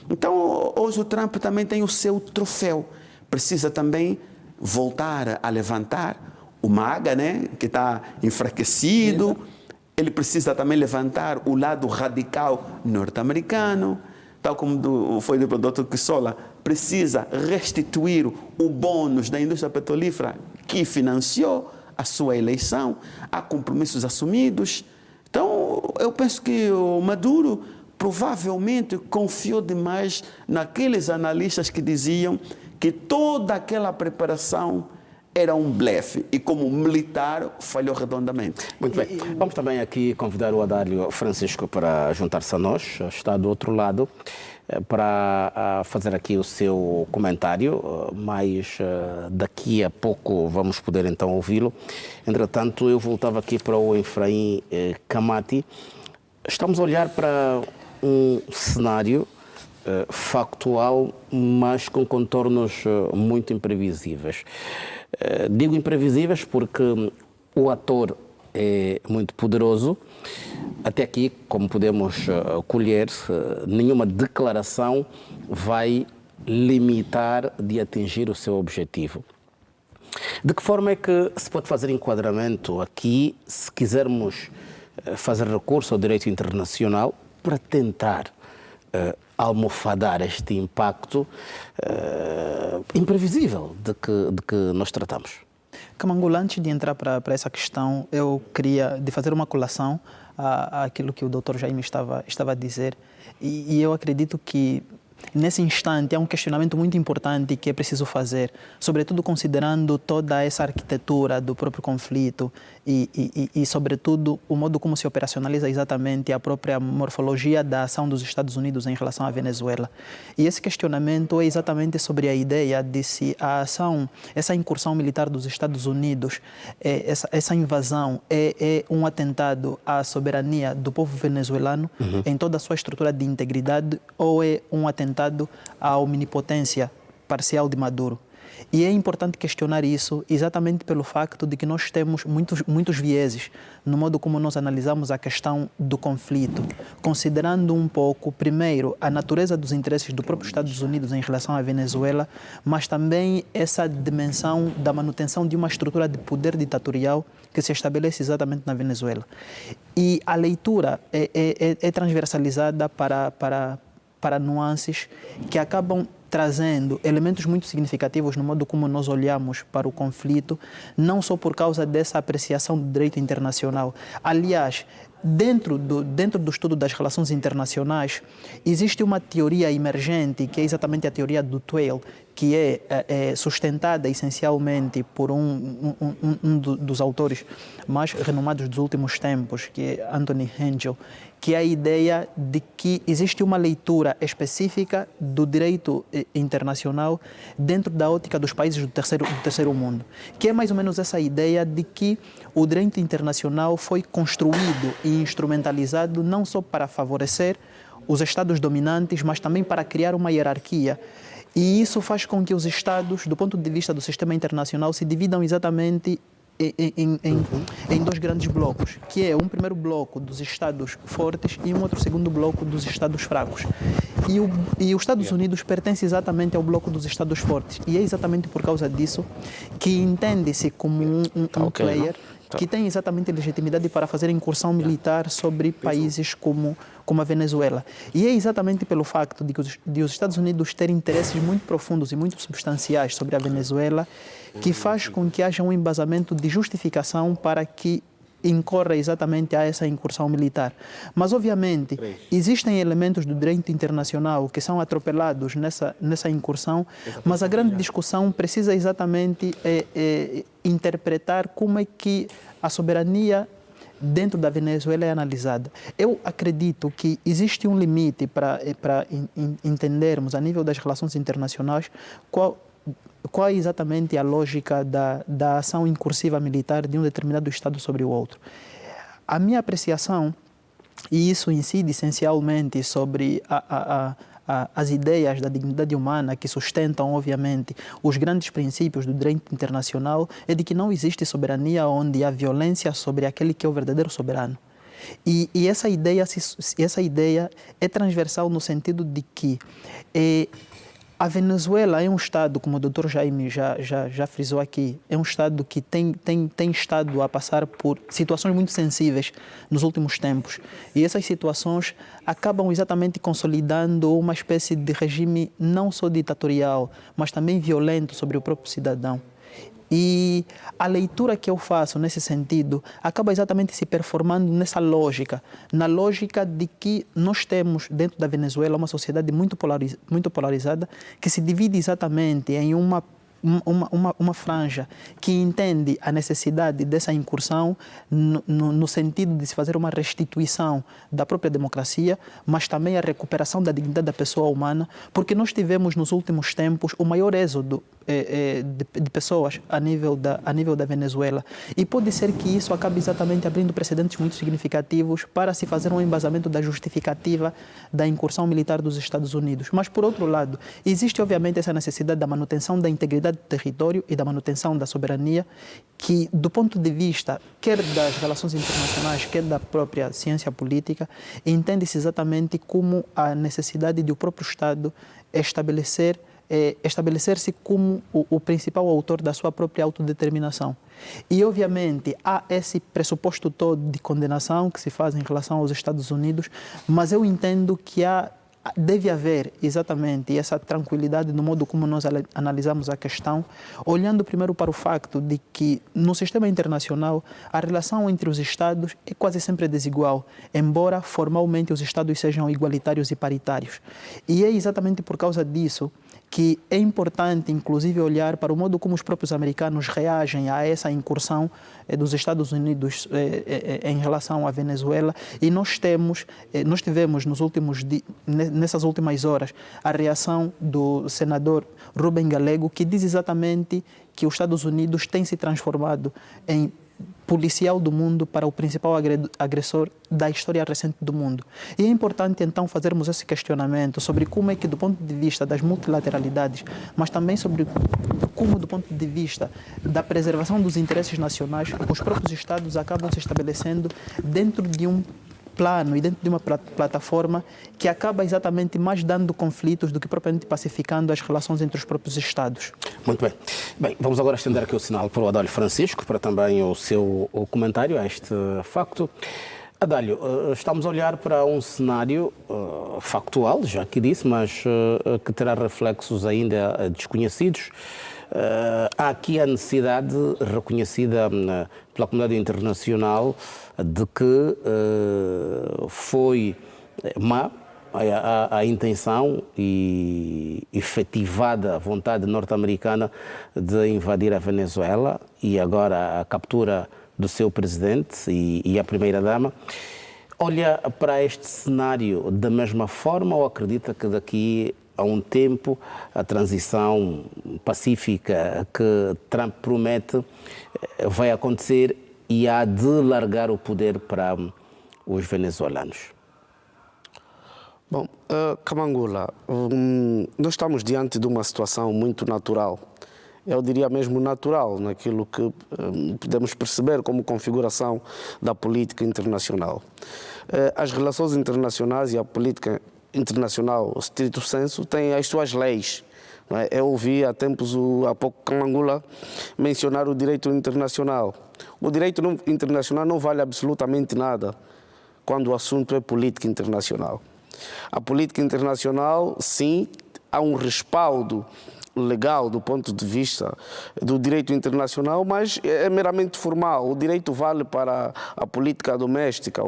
Então, hoje o Trump também tem o seu troféu. Precisa também voltar a levantar o MAGA, né, que está enfraquecido. Ele precisa também levantar o lado radical norte-americano. tal como foi do Dr. Kissola, precisa restituir o bônus da indústria petrolífera que financiou a sua eleição. Há compromissos assumidos. Então, eu penso que o Maduro provavelmente confiou demais naqueles analistas que diziam que toda aquela preparação era um blefe e, como militar, falhou redondamente. Muito bem. Vamos também aqui convidar o Adálio Francisco para juntar-se a nós, está do outro lado, para fazer aqui o seu comentário, mas daqui a pouco vamos poder então ouvi-lo. Entretanto, eu voltava aqui para o Efraim Camati. Estamos a olhar para um cenário factual, mas com contornos muito imprevisíveis. Digo imprevisíveis porque o ator é muito poderoso. Até aqui, como podemos colher, nenhuma declaração vai limitar de atingir o seu objetivo. De que forma é que se pode fazer enquadramento aqui, se quisermos fazer recurso ao direito internacional para tentar almofadar este impacto imprevisível de que nós tratamos? Camangola, antes de entrar para essa questão, eu queria de fazer uma colação àquilo que o Dr. Jaime estava a dizer, e eu acredito que nesse instante há um questionamento muito importante que é preciso fazer, sobretudo considerando toda essa arquitetura do próprio conflito e sobretudo, o modo como se operacionaliza exatamente a própria morfologia da ação dos Estados Unidos em relação à Venezuela. E esse questionamento é exatamente sobre a ideia de se a ação, essa incursão militar dos Estados Unidos, essa invasão é um atentado à soberania do povo venezuelano em toda a sua estrutura de integridade, ou é um atentado à omnipotência parcial de Maduro. E é importante questionar isso exatamente pelo facto de que nós temos muitos vieses no modo como nós analisamos a questão do conflito, considerando um pouco, primeiro, a natureza dos interesses do próprio Estados Unidos em relação à Venezuela, mas também essa dimensão da manutenção de uma estrutura de poder ditatorial que se estabelece exatamente na Venezuela. E a leitura é transversalizada para nuances que acabam trazendo elementos muito significativos no modo como nós olhamos para o conflito, não só por causa dessa apreciação do direito internacional. Aliás, dentro do estudo das relações internacionais, existe uma teoria emergente, que é exatamente a teoria do Twale, que é sustentada essencialmente por um dos autores mais renomados dos últimos tempos, que é Anthony Hengel, que é a ideia de que existe uma leitura específica do direito internacional dentro da ótica dos países do terceiro mundo, que é mais ou menos essa ideia de que o direito internacional foi construído e instrumentalizado não só para favorecer os Estados dominantes, mas também para criar uma hierarquia. E isso faz com que os Estados, do ponto de vista do sistema internacional, se dividam exatamente em dois grandes blocos, que é um primeiro bloco dos Estados fortes e um outro segundo bloco dos Estados fracos. E os Estados Unidos pertence exatamente ao bloco dos Estados fortes. E é exatamente por causa disso que entende-se como um player que tem exatamente legitimidade para fazer incursão militar sobre países como a Venezuela. E é exatamente pelo facto de os Estados Unidos terem interesses muito profundos e muito substanciais sobre a Venezuela que faz com que haja um embasamento de justificação para que incorra exatamente a essa incursão militar. Mas, obviamente, existem elementos do direito internacional que são atropelados nessa incursão, mas a grande discussão precisa exatamente interpretar como é que a soberania dentro da Venezuela é analisada. Eu acredito que existe um limite para entendermos, a nível das relações internacionais, qual é exatamente a lógica da ação incursiva militar de um determinado Estado sobre o outro. A minha apreciação, e isso incide essencialmente sobre as ideias da dignidade humana que sustentam, obviamente, os grandes princípios do direito internacional, é de que não existe soberania onde há violência sobre aquele que é o verdadeiro soberano. E essa ideia é transversal no sentido de que A Venezuela é um Estado, como o Dr. Jaime já frisou aqui, é um Estado que tem estado a passar por situações muito sensíveis nos últimos tempos. E essas situações acabam exatamente consolidando uma espécie de regime não só ditatorial, mas também violento sobre o próprio cidadão. E a leitura que eu faço nesse sentido acaba exatamente se performando nessa lógica, na lógica de que nós temos dentro da Venezuela uma sociedade muito polarizada que se divide exatamente em uma franja que entende a necessidade dessa incursão no sentido de se fazer uma restituição da própria democracia, mas também a recuperação da dignidade da pessoa humana, porque nós tivemos nos últimos tempos o maior êxodo de pessoas a nível da Venezuela. E pode ser que isso acabe exatamente abrindo precedentes muito significativos para se fazer um embasamento da justificativa da incursão militar dos Estados Unidos. Mas, por outro lado, existe obviamente essa necessidade da manutenção da integridade do território e da manutenção da soberania, que, do ponto de vista quer das relações internacionais, quer da própria ciência política, entende-se exatamente como a necessidade de o próprio Estado estabelecer-se como o principal autor da sua própria autodeterminação. E, obviamente, há esse pressuposto todo de condenação que se faz em relação aos Estados Unidos, mas eu entendo que deve haver exatamente essa tranquilidade no modo como nós analisamos a questão, olhando primeiro para o facto de que no sistema internacional a relação entre os Estados é quase sempre desigual, embora formalmente os Estados sejam igualitários e paritários. E é exatamente por causa disso que é importante, inclusive, olhar para o modo como os próprios americanos reagem a essa incursão dos Estados Unidos em relação à Venezuela. E nós tivemos nessas últimas horas a reação do senador Rubem Galego, que diz exatamente que os Estados Unidos têm se transformado em policial do mundo para o principal agressor da história recente do mundo. E é importante, então, fazermos esse questionamento sobre como é que, do ponto de vista das multilateralidades, mas também sobre como, do ponto de vista da preservação dos interesses nacionais, os próprios Estados acabam se estabelecendo dentro de um plano e dentro de uma plataforma que acaba exatamente mais dando conflitos do que propriamente pacificando as relações entre os próprios Estados. Muito bem. Bem, vamos agora estender aqui o sinal para o Adálio Francisco, para também o seu comentário a este facto. Adálio, estamos a olhar para um cenário factual, já que disse, mas que terá reflexos ainda desconhecidos. Há aqui a necessidade reconhecida pela comunidade internacional de que foi má a intenção e efetivada vontade norte-americana de invadir a Venezuela e agora a captura do seu presidente e a primeira-dama. Olha para este cenário da mesma forma ou acredita que daqui a um tempo a transição pacífica que Trump promete vai acontecer e há de largar o poder para os venezuelanos? Bom, Kamangula, nós estamos diante de uma situação muito natural. Eu diria mesmo natural, naquilo que podemos perceber como configuração da política internacional. As relações internacionais e a política internacional, stricto sensu, têm as suas leis. Eu ouvi há pouco Kamangula mencionar o direito internacional. O direito internacional não vale absolutamente nada quando o assunto é política internacional. A política internacional, sim, há um respaldo legal do ponto de vista do direito internacional, mas é meramente formal. O direito vale para a política doméstica,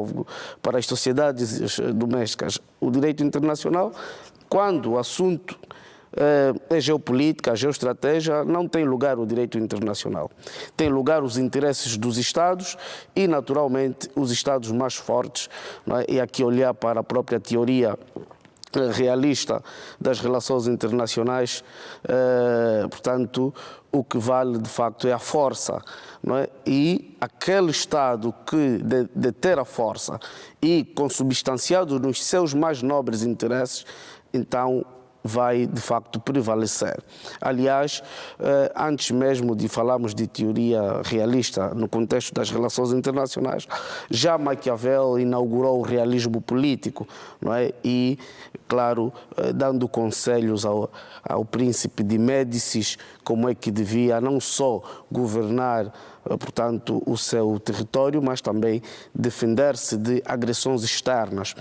para as sociedades domésticas. O direito internacional, quando o assunto é geopolítica, geoestratégia, não tem lugar o direito internacional. Tem lugar os interesses dos Estados e, naturalmente, os Estados mais fortes. Não é? E aqui olhar para a própria teoria realista das relações internacionais, portanto, o que vale de facto é a força, não é? E aquele Estado que deter a força e consubstanciado nos seus mais nobres interesses, então vai de facto prevalecer. Aliás, antes mesmo de falarmos de teoria realista no contexto das relações internacionais, já Maquiavel inaugurou o realismo político, não é? E claro, dando conselhos ao príncipe de Médicis como é que devia não só governar, portanto, o seu território, mas também defender-se de agressões externas.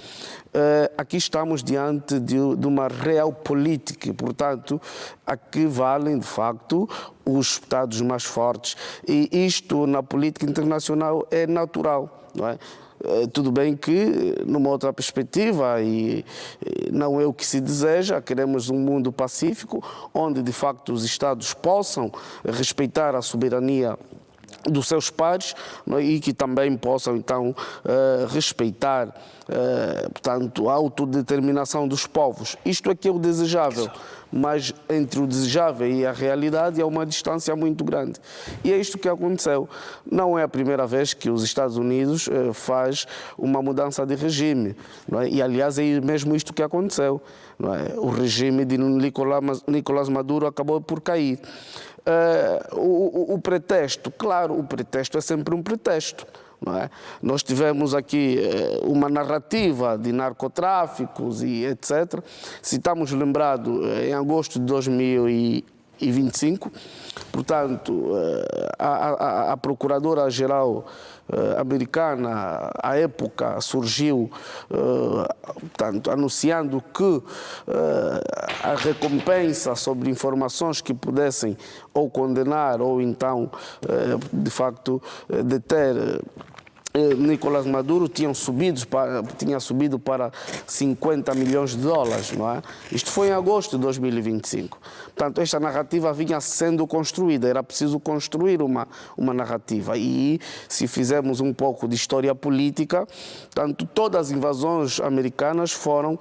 Aqui estamos diante de uma realpolitik, portanto, aqui valem, de facto, os Estados mais fortes. E isto, na política internacional, é natural, não é? Tudo bem que, numa outra perspectiva, e não é o que se deseja, queremos um mundo pacífico, onde, de facto, os Estados possam respeitar a soberania dos seus pares, não é? E que também possam, então, respeitar, portanto, a autodeterminação dos povos. Isto é que é o desejável. Mas entre o desejável e a realidade há uma distância muito grande. E é isto que aconteceu. Não é a primeira vez que os Estados Unidos faz uma mudança de regime, não é? E, aliás, é mesmo isto que aconteceu, não é? O regime de Nicolás Maduro acabou por cair. O pretexto, claro, o pretexto é sempre um pretexto. Não é? Nós tivemos aqui uma narrativa de narcotráficos e etc. Se estamos lembrados, em agosto de 2025, portanto, a Procuradora-Geral americana, à época, surgiu, portanto, anunciando que a recompensa sobre informações que pudessem ou condenar ou então, de facto, deter Nicolás Maduro tinha subido para 50 milhões de dólares, não é? Isto foi em agosto de 2025. Portanto, esta narrativa vinha sendo construída, era preciso construir uma narrativa. E se fizermos um pouco de história política, portanto, todas as invasões americanas foram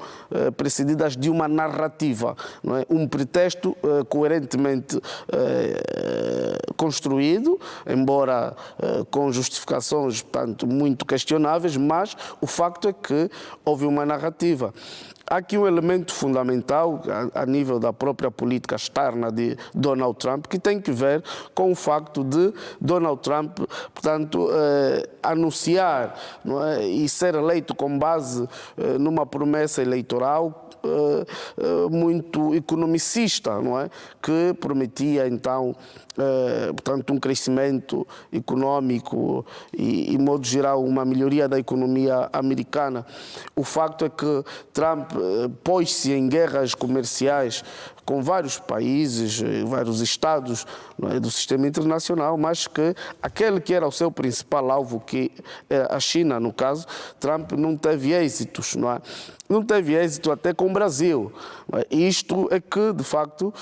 precedidas de uma narrativa, não é? Um pretexto coerentemente construído, embora com justificações, portanto, muito questionáveis, mas o facto é que houve uma narrativa. Há aqui um elemento fundamental a nível da própria política externa de Donald Trump, que tem que ver com o facto de Donald Trump, portanto, anunciar, não é, e ser eleito com base numa promessa eleitoral muito economicista, não é? Que prometia, então, portanto, um crescimento econômico e, de modo geral, uma melhoria da economia americana. O facto é que Trump pôs-se em guerras comerciais com vários países, vários estados, não é, do sistema internacional, mas que aquele que era o seu principal alvo, que é a China, no caso, Trump não teve êxitos, não é? Não teve êxito até com o Brasil. Isto é que, de facto,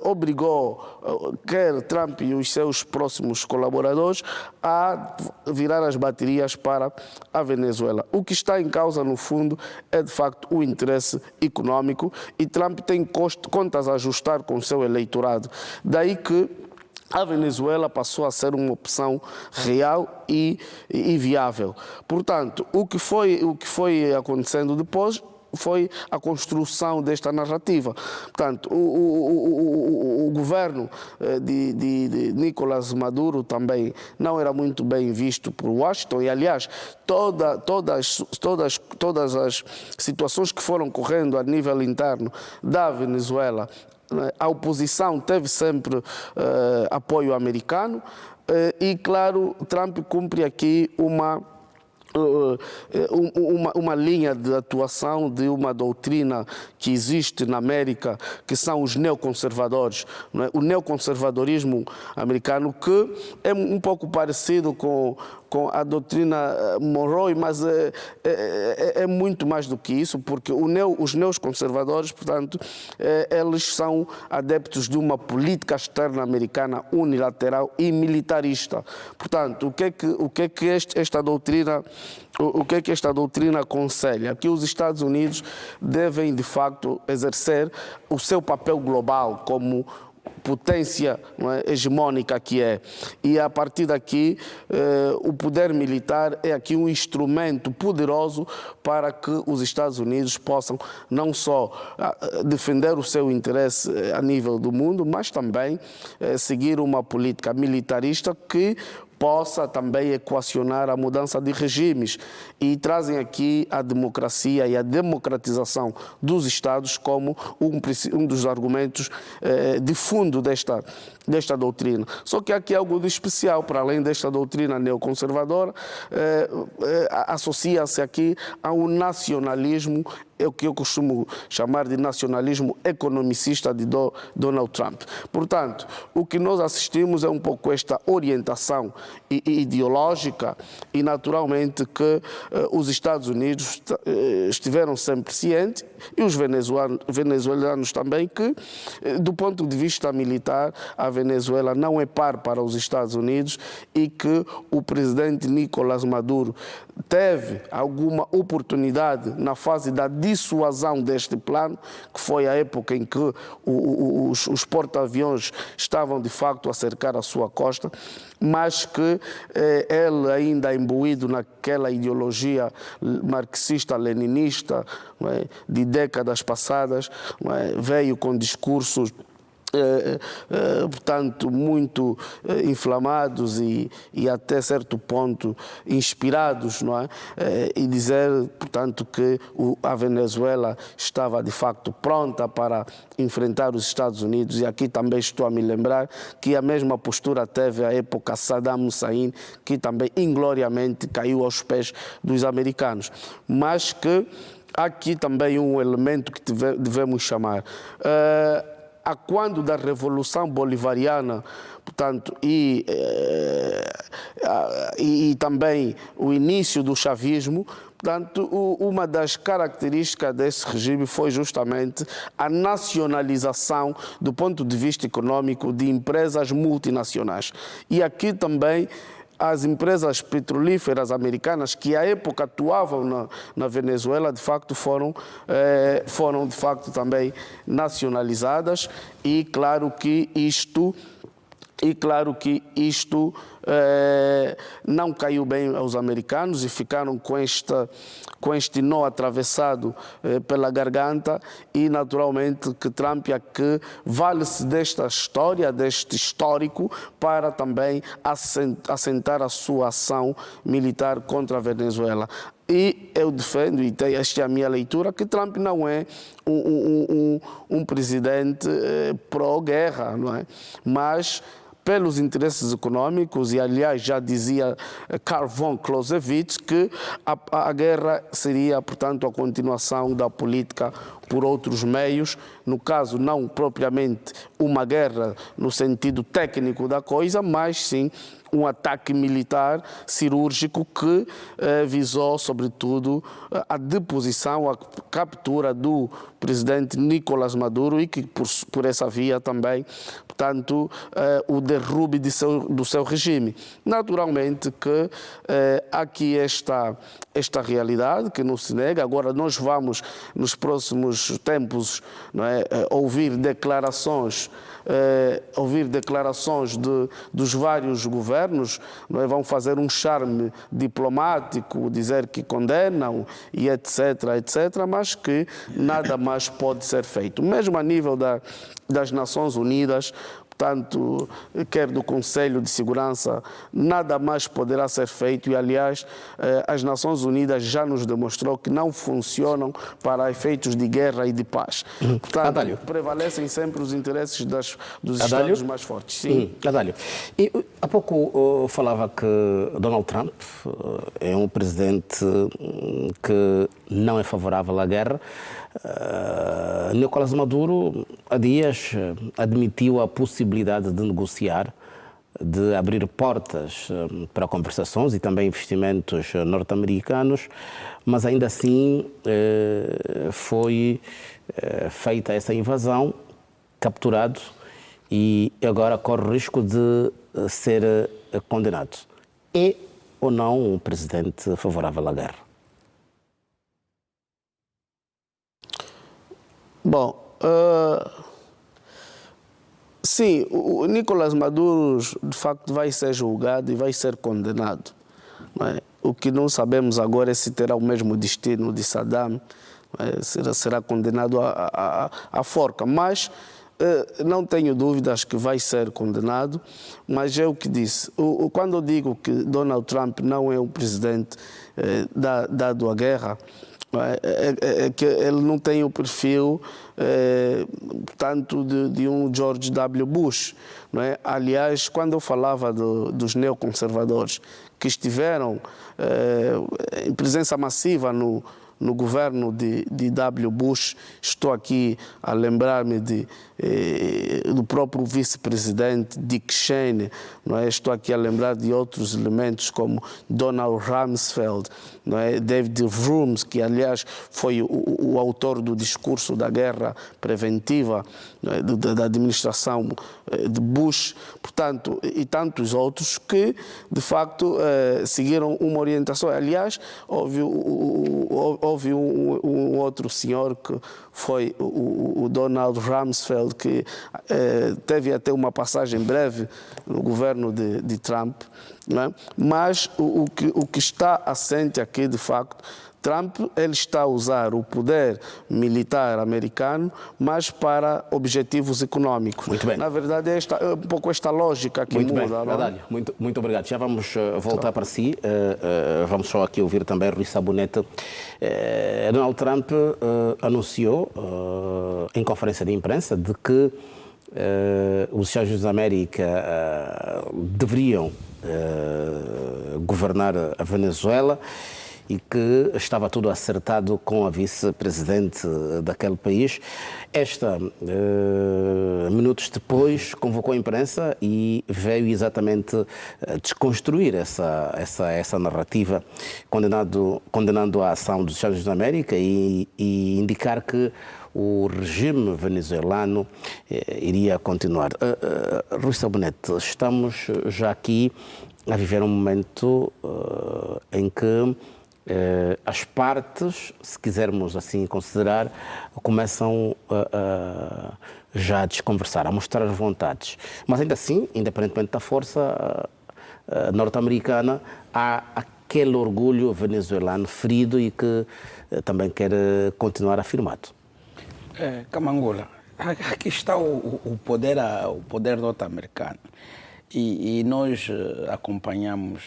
obrigou quer Trump e os seus próximos colaboradores a virar as baterias para a Venezuela. O que está em causa, no fundo, é, de facto, o interesse econômico, e Trump tem contas a ajustar com o seu eleitorado. Daí que a Venezuela passou a ser uma opção real e viável. Portanto, o que foi acontecendo depois foi a construção desta narrativa. Portanto, o governo de Nicolás Maduro também não era muito bem visto por Washington, e, aliás, todas as situações que foram correndo a nível interno da Venezuela, a oposição teve sempre apoio americano, e, claro, Trump cumpre aqui uma linha de atuação de uma doutrina que existe na América, que são os neoconservadores, não é? O neoconservadorismo americano, que é um pouco parecido com a doutrina Monroe, mas é muito mais do que isso, porque os neoconservadores, portanto, eles são adeptos de uma política externa americana unilateral e militarista. Portanto, o que é que esta doutrina aconselha? Que os Estados Unidos devem, de facto, exercer o seu papel global como potência, não é, hegemônica que é. E, a partir daqui, o poder militar é aqui um instrumento poderoso para que os Estados Unidos possam não só defender o seu interesse a nível do mundo, mas também seguir uma política militarista que possa também equacionar a mudança de regimes e trazem aqui a democracia e a democratização dos Estados como um dos argumentos de fundo desta doutrina. Só que há aqui algo de especial, para além desta doutrina neoconservadora, associa-se aqui a um nacionalismo, é o que eu costumo chamar de nacionalismo economicista de Donald Trump. Portanto, o que nós assistimos é um pouco esta orientação ideológica e, naturalmente, que os Estados Unidos estiveram sempre cientes, e os venezuelanos também, que, do ponto de vista militar, a Venezuela não é par para os Estados Unidos e que o presidente Nicolás Maduro teve alguma oportunidade na fase da dissuasão deste plano, que foi a época em que os porta-aviões estavam de facto a cercar a sua costa, mas que ele, ainda imbuído naquela ideologia marxista-leninista de décadas passadas, veio com discursos portanto, muito inflamados e até certo ponto inspirados, não é? E dizer, portanto, que a Venezuela estava de facto pronta para enfrentar os Estados Unidos. E aqui também estou a me lembrar que a mesma postura teve a época Saddam Hussein, que também ingloriamente caiu aos pés dos americanos. Mas que há aqui também um elemento que devemos chamar. A quando da Revolução Bolivariana, portanto, e também o início do chavismo, portanto, uma das características desse regime foi justamente a nacionalização, do ponto de vista econômico, de empresas multinacionais. E aqui também as empresas petrolíferas americanas que à época atuavam na Venezuela, de facto, foram de facto também nacionalizadas, e claro que isto não caiu bem aos americanos e ficaram com este nó atravessado pela garganta, e naturalmente que Trump que vale-se desta história, deste histórico, para também assentar a sua ação militar contra a Venezuela. E eu defendo, e esta é a minha leitura, que Trump não é um presidente pró-guerra, não é? Mas pelos interesses econômicos, e aliás já dizia Karl von Clausewitz que a guerra seria, portanto, a continuação da política por outros meios, no caso não propriamente uma guerra no sentido técnico da coisa, mas sim um ataque militar cirúrgico que visou, sobretudo, a deposição, a captura do presidente Nicolás Maduro, e que, por essa via também, portanto, o derrube do seu regime. Naturalmente que há aqui esta realidade que não se nega. Agora nós vamos, nos próximos tempos, não é, ouvir declarações dos vários governos, não é? Vão fazer um charme diplomático, dizer que condenam e etc, mas que nada mais pode ser feito. Mesmo a nível das Nações Unidas, portanto, quer do Conselho de Segurança, nada mais poderá ser feito, e aliás as Nações Unidas já nos demonstrou que não funcionam para efeitos de guerra e de paz. Portanto, Adálio, prevalecem sempre os interesses dos Estados mais fortes. Sim. Adálio, e há pouco falava que Donald Trump é um presidente que não é favorável à guerra. Nicolás Maduro, há dias, admitiu a possibilidade de negociar, de abrir portas para conversações e também investimentos norte-americanos, mas ainda assim foi feita essa invasão, capturado, e agora corre o risco de ser condenado. É ou não um presidente favorável à guerra? Bom, sim, o Nicolás Maduro de facto vai ser julgado e vai ser condenado. Não é? O que não sabemos agora é se terá o mesmo destino de Saddam, será condenado à forca. Mas não tenho dúvidas que vai ser condenado, mas é o que disse. Quando eu digo que Donald Trump não é um presidente dado à guerra, é que ele não tem o perfil, tanto de um George W. Bush. Não é? Aliás, quando eu falava dos neoconservadores que estiveram em presença massiva no governo de W. Bush, estou aqui a lembrar-me do próprio vice-presidente Dick Cheney, não é? Estou aqui a lembrar de outros elementos como Donald Rumsfeld, não é? David Rooms, que aliás foi o autor do discurso da guerra preventiva, não é? Da administração de Bush, portanto, e tantos outros que de facto seguiram uma orientação. Aliás, houve um outro senhor que foi o Donald Rumsfeld, que teve até uma passagem breve no governo de Trump, não é? Mas o que está assente aqui, de facto, Trump ele está a usar o poder militar americano, mas para objetivos econômicos. Muito bem. Na verdade, é um pouco esta lógica que muito muda. Bem, Adalho, muito obrigado. Já vamos voltar para si. Vamos só aqui ouvir também Rui Sabonete. Donald Trump anunciou em conferência de imprensa de que os Estados Unidos da América deveriam governar a Venezuela e que estava tudo acertado com a vice-presidente daquele país. Minutos depois, convocou a imprensa e veio exatamente desconstruir essa narrativa, condenando a ação dos Estados Unidos da América e indicar que o regime venezuelano iria continuar. Rui Sabonete, estamos já aqui a viver um momento em que as partes, se quisermos assim considerar, começam já a desconversar, a mostrar vontades. Mas ainda assim, independentemente da força norte-americana, há aquele orgulho venezuelano ferido e que também quer continuar afirmado. Camangola, aqui está o poder norte-americano e nós acompanhamos...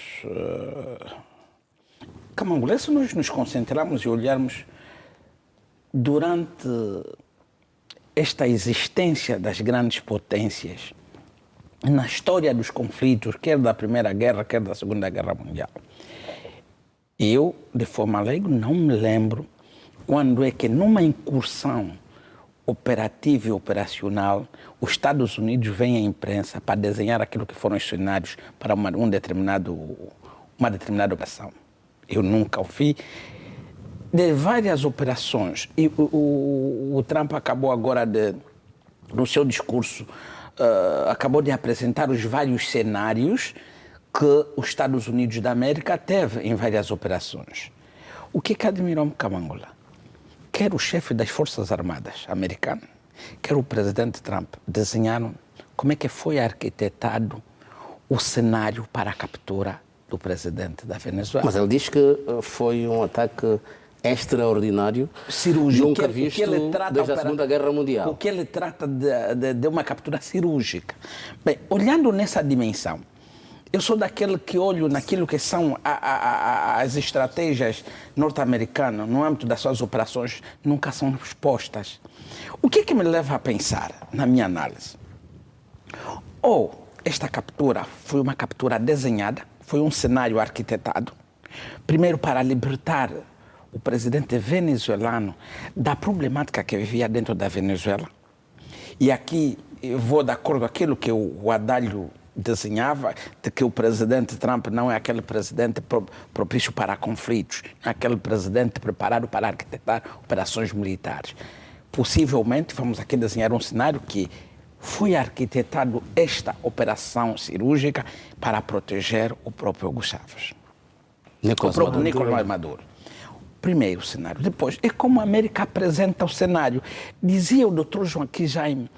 Camangola, se nós nos concentrarmos e olharmos durante esta existência das grandes potências, na história dos conflitos, quer da Primeira Guerra, quer da Segunda Guerra Mundial, eu, de forma leiga, não me lembro quando é que numa incursão operativa e operacional os Estados Unidos vêm à imprensa para desenhar aquilo que foram os cenários para uma determinada operação. Eu nunca ouvi de várias operações. E o Trump acabou agora, no seu discurso, acabou de apresentar os vários cenários que os Estados Unidos da América teve em várias operações. O que admirou-me, Camangola? Quer o chefe das Forças Armadas americanas, quer o presidente Trump, desenharam como é que foi arquitetado o cenário para a captura do presidente da Venezuela. Mas ele diz que foi um ataque extraordinário, cirúrgico, nunca visto desde a Segunda Guerra Mundial. O que ele trata de uma captura cirúrgica. Bem, olhando nessa dimensão, eu sou daquele que olho naquilo que são as estratégias norte-americanas no âmbito das suas operações, nunca são expostas. O que me leva a pensar, na minha análise? Ou esta captura foi uma captura desenhada, foi um cenário arquitetado, primeiro para libertar o presidente venezuelano da problemática que vivia dentro da Venezuela. E aqui eu vou de acordo com aquilo que o Adalho desenhava, de que o presidente Trump não é aquele presidente propício para conflitos, não é aquele presidente preparado para arquitetar operações militares. Possivelmente, vamos aqui desenhar um cenário que foi arquitetado esta operação cirúrgica para proteger o próprio Hugo Chávez. Nicolás Maduro. Primeiro cenário. Depois, é como a América apresenta o cenário. Dizia o doutor Joaquim Jaime,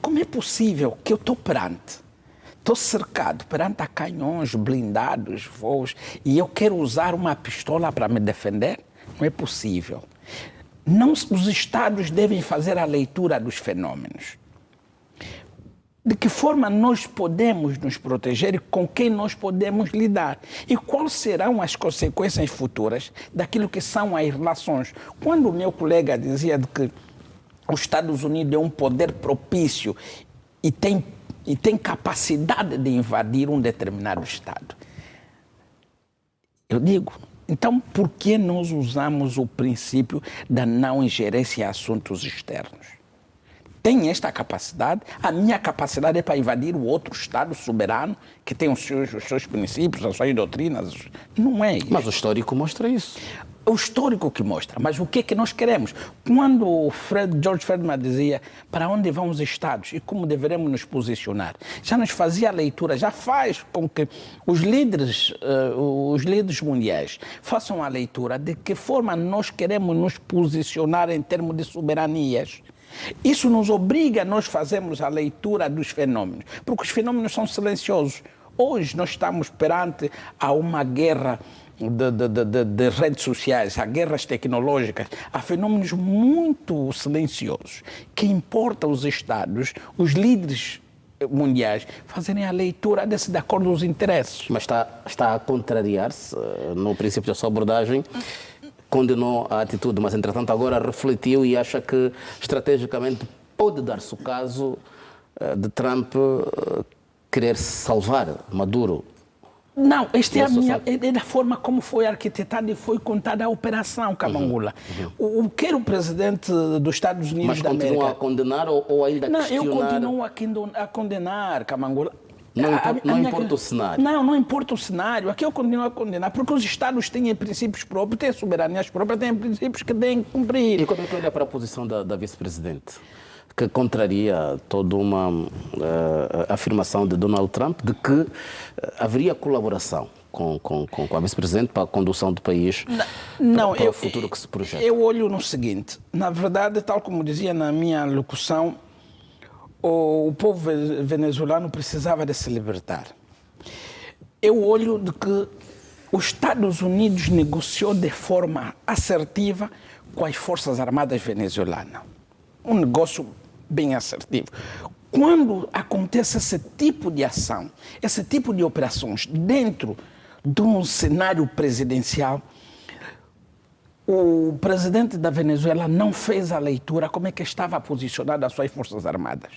como é possível que eu estou cercado perante a canhões, blindados, voos, e eu quero usar uma pistola para me defender? Não é possível. Não, os Estados devem fazer a leitura dos fenômenos. De que forma nós podemos nos proteger e com quem nós podemos lidar? E quais serão as consequências futuras daquilo que são as relações? Quando o meu colega dizia de que os Estados Unidos é um poder propício e tem capacidade de invadir um determinado Estado, eu digo, então por que nós usamos o princípio da não ingerência em assuntos externos? Tem esta capacidade, a minha capacidade é para invadir o outro Estado soberano que tem os seus princípios, as suas doutrinas. Não é isso. Mas o histórico mostra isso. O histórico que mostra, mas o que é que nós queremos? Quando o George Friedman dizia para onde vão os Estados e como deveremos nos posicionar, já nos fazia a leitura, já faz com que os líderes mundiais façam a leitura de que forma nós queremos nos posicionar em termos de soberanias. Isso nos obriga a nós fazermos a leitura dos fenômenos, porque os fenômenos são silenciosos. Hoje nós estamos perante a uma guerra de redes sociais, a guerras tecnológicas, há fenômenos muito silenciosos que importa os Estados, os líderes mundiais, fazerem a leitura de acordo com os interesses. Mas está a contrariar-se no princípio da sua abordagem. Condenou a atitude, mas entretanto agora refletiu e acha que estrategicamente pode dar-se o caso de Trump querer salvar Maduro. Não, esta é da forma como foi arquitetada e foi contada a operação Kamangula. O que era o presidente dos Estados Unidos da América... Mas continua a condenar ou ainda a questionar? Não, eu continuo a condenar Kamangula. Não importa o cenário. Não importa o cenário. Aqui eu continuo a condenar, porque os Estados têm princípios próprios, têm soberanias próprias, têm princípios que têm que cumprir. E como é que olha para a posição da vice-presidente, que contraria toda uma afirmação de Donald Trump de que haveria colaboração com a vice-presidente para a condução do país para o futuro que se projeta? Eu olho no seguinte, na verdade, tal como dizia na minha locução, o povo venezuelano precisava de se libertar. Eu olho de que os Estados Unidos negociou de forma assertiva com as Forças Armadas venezuelanas. Um negócio bem assertivo. Quando acontece esse tipo de ação, esse tipo de operações dentro de um cenário presidencial, o presidente da Venezuela não fez a leitura como é que estava posicionada as suas Forças Armadas.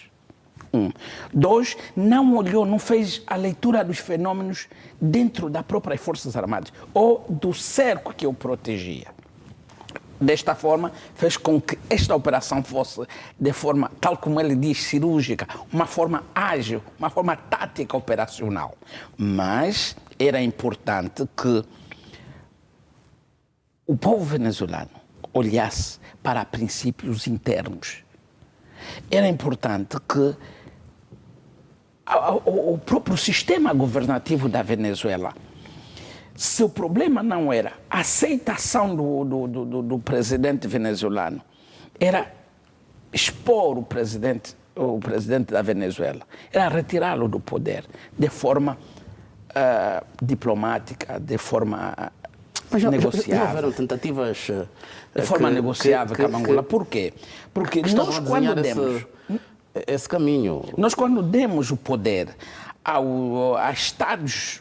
2, não olhou, não fez a leitura dos fenômenos dentro das próprias Forças Armadas ou do cerco que o protegia. Desta forma, fez com que esta operação fosse de forma, tal como ele diz, cirúrgica, uma forma ágil, uma forma tática operacional. Mas era importante que o povo venezuelano olhasse para princípios internos. Era importante que o próprio sistema governativo da Venezuela, seu problema não era a aceitação do presidente venezuelano, era expor o presidente da Venezuela, era retirá-lo do poder de forma diplomática, de forma negociável. Já houveram tentativas de forma negociável, Kamangula. Por quê? Porque nós, quando demos esse caminho, nós quando demos o poder a Estados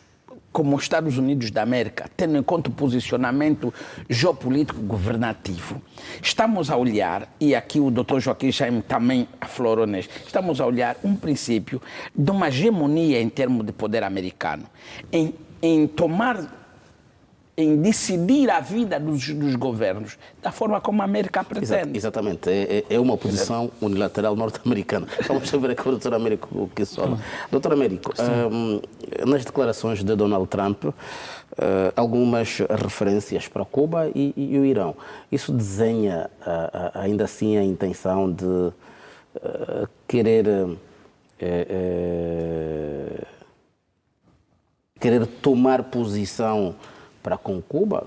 como os Estados Unidos da América, tendo em conta o posicionamento geopolítico governativo, estamos a olhar, e aqui o Dr. Joaquim Jaime também aflorou nisso, estamos a olhar um princípio de uma hegemonia em termos de poder americano, em decidir a vida dos governos da forma como a América pretende. Exatamente, é uma posição unilateral norte-americana. Vamos ver aqui o doutor Américo o que isso fala. Doutor Américo, nas declarações de Donald Trump, algumas referências para Cuba e o Irão. Isso desenha ainda assim a intenção de querer tomar posição para com Cuba,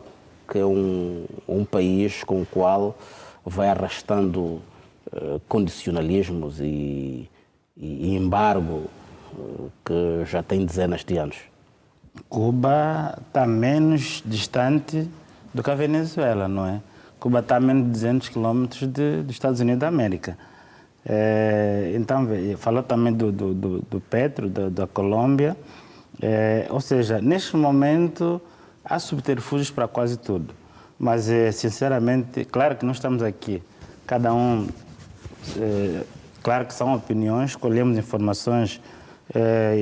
que é um país com o qual vai arrastando condicionalismos e embargo que já tem dezenas de anos. Cuba está menos distante do que a Venezuela, não é? Cuba está a menos de 200 quilómetros dos Estados Unidos da América. Então, falou também do Petro, da Colômbia. Ou seja, neste momento, há subterfúgios para quase tudo. Mas, sinceramente, claro que nós estamos aqui, cada um, claro que são opiniões, escolhemos informações,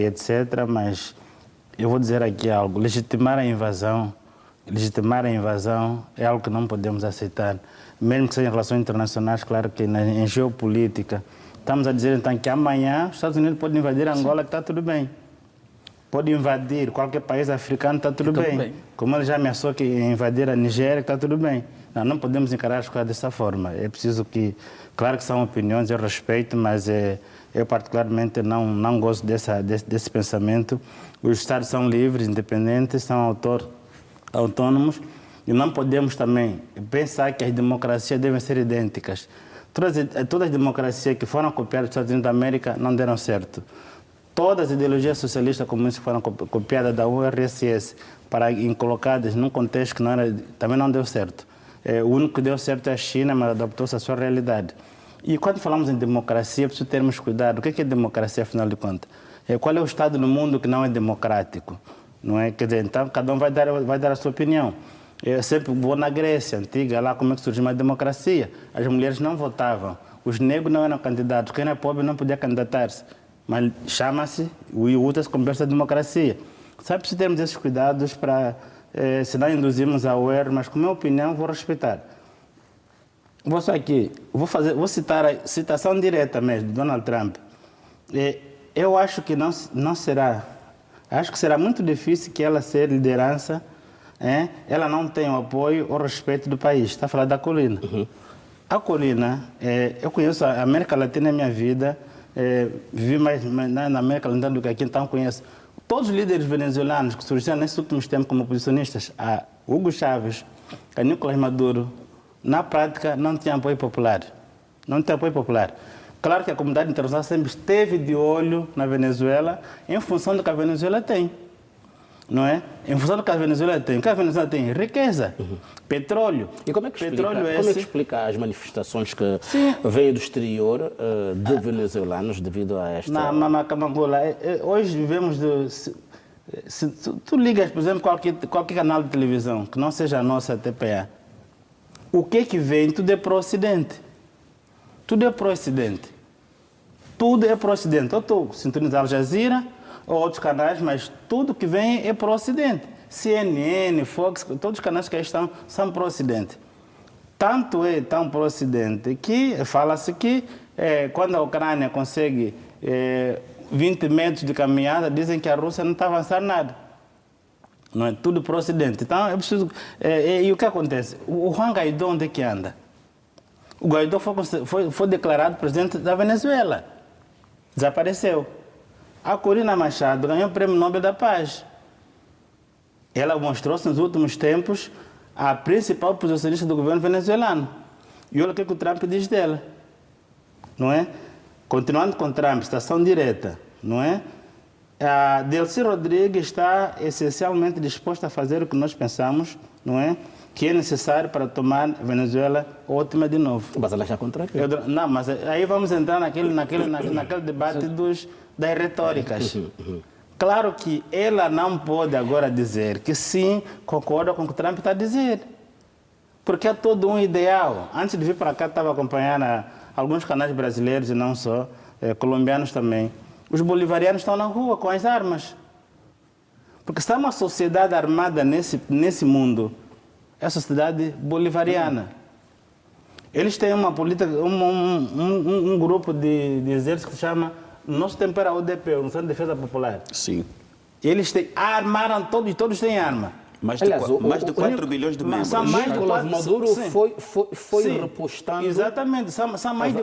etc., mas eu vou dizer aqui algo, legitimar a invasão é algo que não podemos aceitar, mesmo que seja em relações internacionais, claro que em geopolítica. Estamos a dizer, então, que amanhã os Estados Unidos podem invadir Angola, que está tudo bem. Pode invadir qualquer país africano, está tudo bem. Como ele já ameaçou que invadir a Nigéria, está tudo bem. Não podemos encarar as coisas dessa forma. É preciso que, claro que são opiniões, eu respeito, mas eu particularmente não gosto desse pensamento. Os Estados são livres, independentes, são autônomos e não podemos também pensar que as democracias devem ser idênticas. Todas as democracias que foram copiadas dos Estados Unidos da América não deram certo. Todas as ideologias socialistas comunistas que foram copiadas da URSS para colocadas num contexto que também não deu certo. O único que deu certo é a China, mas adaptou-se à sua realidade. E quando falamos em democracia, é preciso termos cuidado. O que é democracia, afinal de contas? Qual é o Estado no mundo que não é democrático? Não é? Quer dizer, então, cada um vai dar a sua opinião. Eu sempre vou na Grécia Antiga, lá como é que surgiu uma democracia. As mulheres não votavam, os negros não eram candidatos, quem era pobre não podia candidatar-se. Mas chama-se, usa-se como essa democracia. Sabe, precisamos termos esses cuidados para, se não induzirmos ao erro, mas com a minha opinião vou respeitar. Vou só aqui, vou citar a citação direta mesmo de Donald Trump. Eu acho que não será, acho que será muito difícil que ela ser liderança, ela não tem o apoio ou respeito do país. Está a falar da Colina. A Colina, eu conheço a América Latina na minha vida, vivi mais na América Latina do que aqui, então conheço todos os líderes venezuelanos que surgiram nesses últimos tempos como oposicionistas, a Hugo Chávez, a Nicolás Maduro, na prática não tinha apoio popular. Não tinha apoio popular. Claro que a comunidade internacional sempre esteve de olho na Venezuela em função do que a Venezuela tem. Não é? Em função do que a Venezuela tem. O que a Venezuela tem? Riqueza, petróleo. E como é que explica as manifestações que vêm do exterior de venezuelanos devido a esta... Na Camangola, hoje vivemos... Se tu ligas, por exemplo, qualquer canal de televisão, que não seja a nossa TPA, o que vem? Tudo é para o Ocidente. Tudo é para o Ocidente. Tudo é para o Ocidente. Eu estou sintonizando Al Jazeera ou outros canais, mas tudo que vem é para o Ocidente. CNN, Fox, todos os canais que aí estão são para o Ocidente. Tanto é tão para o Ocidente que fala-se que quando a Ucrânia consegue 20 metros de caminhada, dizem que a Rússia não está avançando nada. Não é tudo para o Ocidente. Então, é preciso... e o que acontece? O Juan Guaidó, onde é que anda? O Guaidó foi declarado presidente da Venezuela. Desapareceu. A Corina Machado ganhou o Prêmio Nobel da Paz. Ela mostrou-se nos últimos tempos a principal oposicionista do governo venezuelano. E olha o que o Trump diz dela. Não é? Continuando com Trump, citação direta, não é? A Delcy Rodrigues está essencialmente disposta a fazer o que nós pensamos, não é? Que é necessário para tomar Venezuela ótima de novo. Mas ela já contrariou. Não, mas aí vamos entrar naquele debate das retóricas. Claro que ela não pode agora dizer que sim, concorda com o que o Trump está a dizer. Porque é todo um ideal. Antes de vir para cá, estava acompanhando alguns canais brasileiros e não só, colombianos também. Os bolivarianos estão na rua com as armas. Porque se há uma sociedade armada nesse mundo, é a sociedade bolivariana. Eles têm uma política, um grupo de exército que se chama, no nosso tempo era UDP, o Centro de Defesa Popular. Sim. Eles armaram todos, e todos têm arma. Mais de 4 bilhões de membros. Nicolás Maduro foi repostando... Exatamente, são mais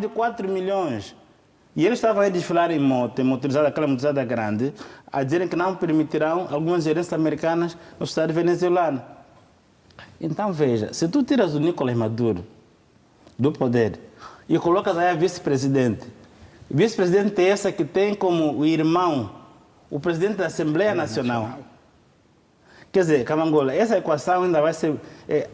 de 4 milhões. E eles estavam a desfilar em moto, aquela motorizada grande, a dizerem que não permitirão algumas gerências americanas no Estado venezuelano. Então, veja, se tu tiras o Nicolás Maduro do poder e colocas aí a vice-presidente é essa que tem como o irmão o presidente da Assembleia Nacional. Quer dizer, Camangola, essa equação ainda vai ser...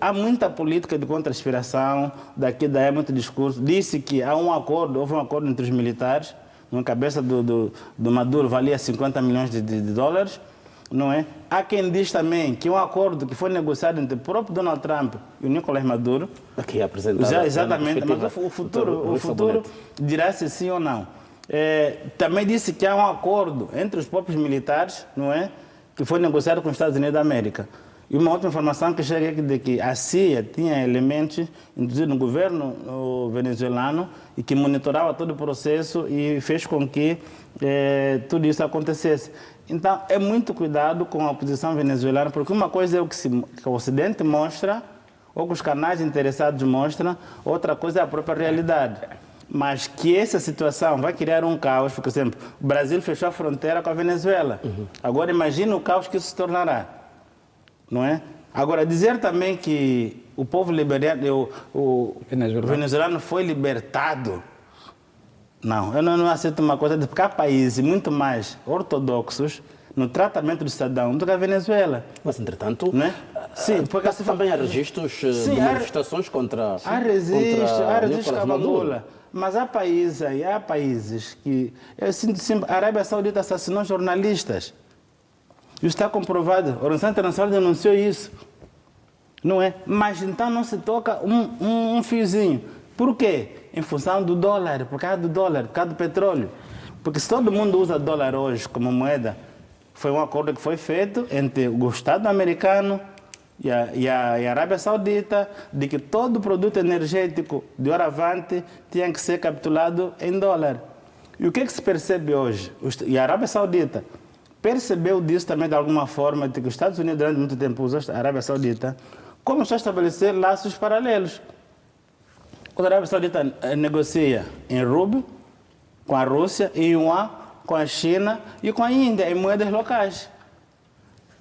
há muita política de contra-inspiração, daqui daí muito discurso. Disse que há houve um acordo entre os militares, na cabeça do Maduro valia 50 milhões de dólares, não é? Há quem diz também que um acordo que foi negociado entre o próprio Donald Trump e o Nicolás Maduro... Aqui é apresentado. Exatamente, mas o futuro dirá se sim ou não. Também disse que há um acordo entre os próprios militares, não é? Que foi negociado com os Estados Unidos da América. E uma outra informação que chega aqui de que a CIA tinha elementos introduzidos no governo venezuelano e que monitorava todo o processo e fez com que tudo isso acontecesse. Então, é muito cuidado com a oposição venezuelana, porque uma coisa é o que o Ocidente mostra, ou que os canais interessados mostram, outra coisa é a própria realidade. Mas que essa situação vai criar um caos, por exemplo, o Brasil fechou a fronteira com a Venezuela. Agora imagina o caos que isso se tornará, não é? Agora, dizer também que o povo o venezuelano foi libertado, não, eu não aceito uma coisa, porque há países muito mais ortodoxos no tratamento do cidadão do que a Venezuela. Mas, entretanto, não é? Sim, porque também há registros de manifestações contra... Há registros Camangola. Mas há países que... Eu sinto sempre, a Arábia Saudita assassinou jornalistas. Isso está comprovado. A Organização Internacional denunciou isso. Não é? Mas então não se toca um fiozinho. Por quê? Em função do dólar, por causa do petróleo. Porque se todo mundo usa dólar hoje como moeda, foi um acordo que foi feito entre o Estado americano e a Arábia Saudita, de que todo produto energético de hora avante tinha que ser capturado em dólar. E o que se percebe hoje? E a Arábia Saudita percebeu disso também de alguma forma, de que os Estados Unidos durante muito tempo usou a Arábia Saudita, começou a estabelecer laços paralelos. Quando a Arábia Saudita negocia em rublo com a Rússia, em yuan com a China e com a Índia, em moedas locais.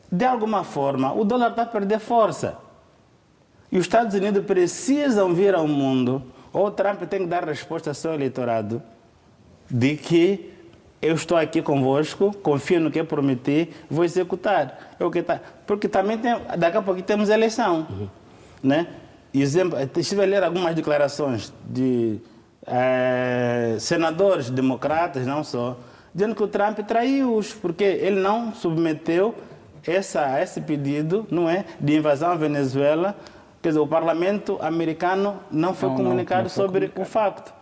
De alguma forma, o dólar está a perder força. E os Estados Unidos precisam vir ao mundo, ou o Trump tem que dar resposta ao seu eleitorado, de que eu estou aqui convosco, confio no que eu prometi, vou executar. Porque também daqui a pouco temos eleição. Né? Exemplo, estive a ler algumas declarações de senadores democratas, não só, dizendo que o Trump traiu-os, porque ele não submeteu esse pedido, não é, de invasão à Venezuela. Quer dizer, o parlamento americano não foi comunicado sobre o facto.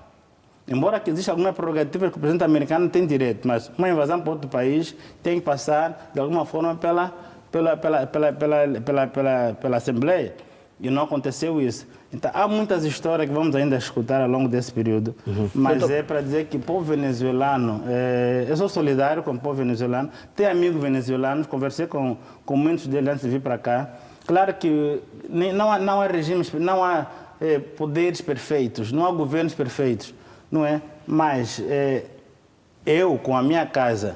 Embora que exista alguma prerrogativa que o presidente americano tem direito, mas uma invasão para outro país tem que passar, de alguma forma, pela Assembleia. E não aconteceu isso. Então, há muitas histórias que vamos ainda escutar ao longo desse período, mas é para dizer que o povo venezuelano, eu sou solidário com o povo venezuelano, tenho amigos venezuelanos, conversei com muitos deles antes de vir para cá. Claro que não há regimes, não há poderes perfeitos, não há governos perfeitos, não é? Mas eu, com a minha casa,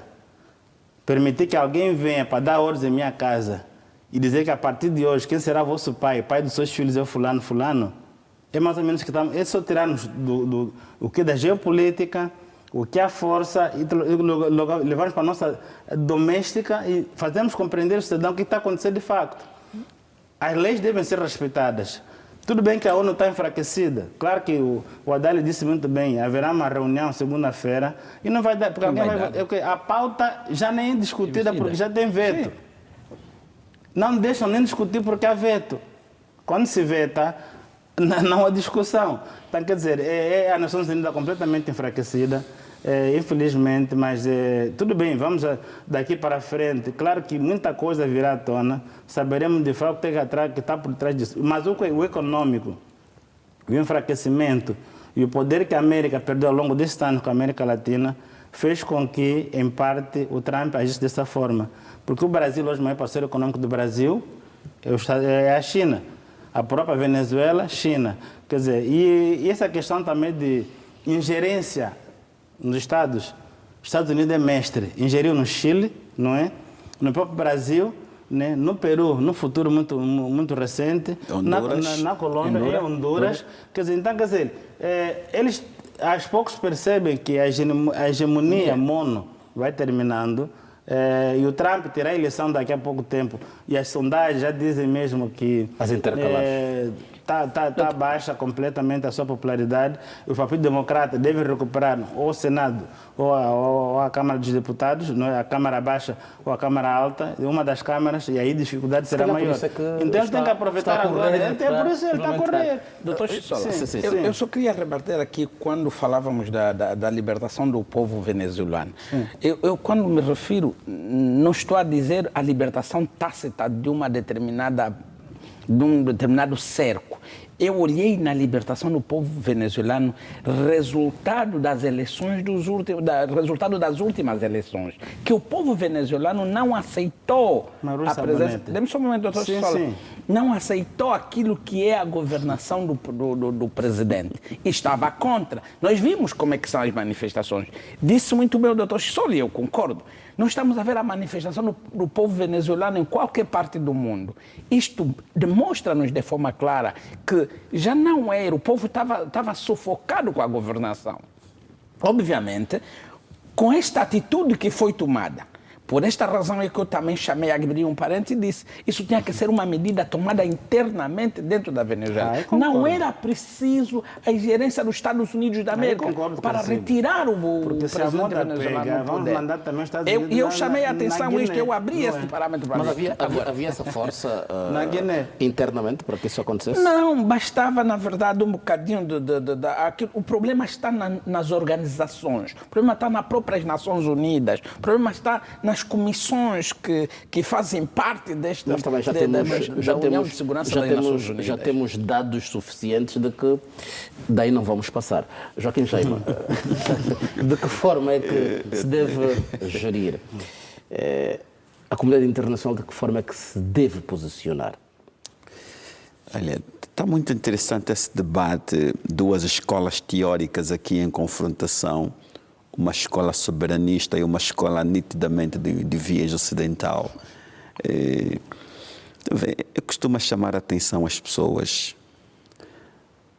permitir que alguém venha para dar ordens em minha casa e dizer que a partir de hoje, quem será vosso pai dos seus filhos é o fulano, é mais ou menos que estamos... É só tirarmos o que é da geopolítica, o que é a força, e levarmos para a nossa doméstica e fazermos compreender ao cidadão o que está acontecendo de facto. As leis devem ser respeitadas. Tudo bem que a ONU está enfraquecida. Claro que o Adalio disse muito bem, haverá uma reunião segunda-feira e não vai dar... Porque a pauta já nem é discutida porque já tem veto. Sim. Não deixam nem discutir porque há veto. Quando se veta, não há discussão. Então, quer dizer, a Nações Unidas completamente enfraquecida, infelizmente, mas tudo bem, vamos daqui para frente. Claro que muita coisa virá à tona, saberemos de fato o que está por trás disso. Mas o econômico, o enfraquecimento e o poder que a América perdeu ao longo deste ano com a América Latina fez com que, em parte, o Trump agisse dessa forma. Porque o Brasil, hoje, o maior parceiro econômico do Brasil é a China. A própria Venezuela, China. Quer dizer, e essa questão também de ingerência nos Estados. Os Estados Unidos é mestre. Ingeriu no Chile, não é? No próprio Brasil, né? No Peru, no futuro muito recente. Na Colômbia, em Honduras. Quer dizer, eles aos poucos percebem que a hegemonia mono vai terminando. E o Trump terá eleição daqui a pouco tempo. E as sondagens já dizem mesmo que As intercalares. Está baixa completamente a sua popularidade. O Partido Democrata deve recuperar ou o Senado ou a Câmara dos Deputados, não é? A Câmara Baixa ou a Câmara Alta, uma das câmaras, e aí a dificuldade será maior. Então ele tem que aproveitar agora. Até por isso ele está a correr. Doutor Chisola, eu só queria rebater aqui quando falávamos da libertação do povo venezuelano. Eu, quando me refiro, não estou a dizer a libertação tácita de um determinado cerco. Eu olhei na libertação do povo venezuelano resultado das últimas eleições, que o povo venezuelano não aceitou a presença. Dê-me só um momento, doutor Chisola. Não aceitou aquilo que é a governação do presidente. E estava contra. Nós vimos como é que são as manifestações. Disse muito bem o doutor Chisola, e eu concordo. Nós estamos a ver a manifestação do povo venezuelano em qualquer parte do mundo. Isto demonstra-nos de forma clara que já não era, o povo estava sufocado com a governação. Obviamente, com esta atitude que foi tomada. Por esta razão é que eu também chamei a abrir um parênteses e disse isso tinha que ser uma medida tomada internamente dentro da Venezuela. Não era preciso a ingerência dos Estados Unidos da América para retirar o presidente venezuelano do poder. E eu chamei a atenção a isto, eu abri esse parâmetro para Mas havia essa força internamente para que isso acontecesse? Não, bastava, na verdade, um bocadinho o problema está nas organizações, o problema está nas próprias Nações Unidas, o problema está nas comissões que fazem parte desta Nós também União de Segurança das Nações Unidas. Já temos dados suficientes de que daí não vamos passar. Joaquim Sheima, de que forma é que se deve gerir? A comunidade internacional, de que forma é que se deve posicionar? Olha, está muito interessante esse debate, duas escolas teóricas aqui em confrontação, uma escola soberanista e uma escola nitidamente de viés ocidental. Eu costumo chamar a atenção às pessoas.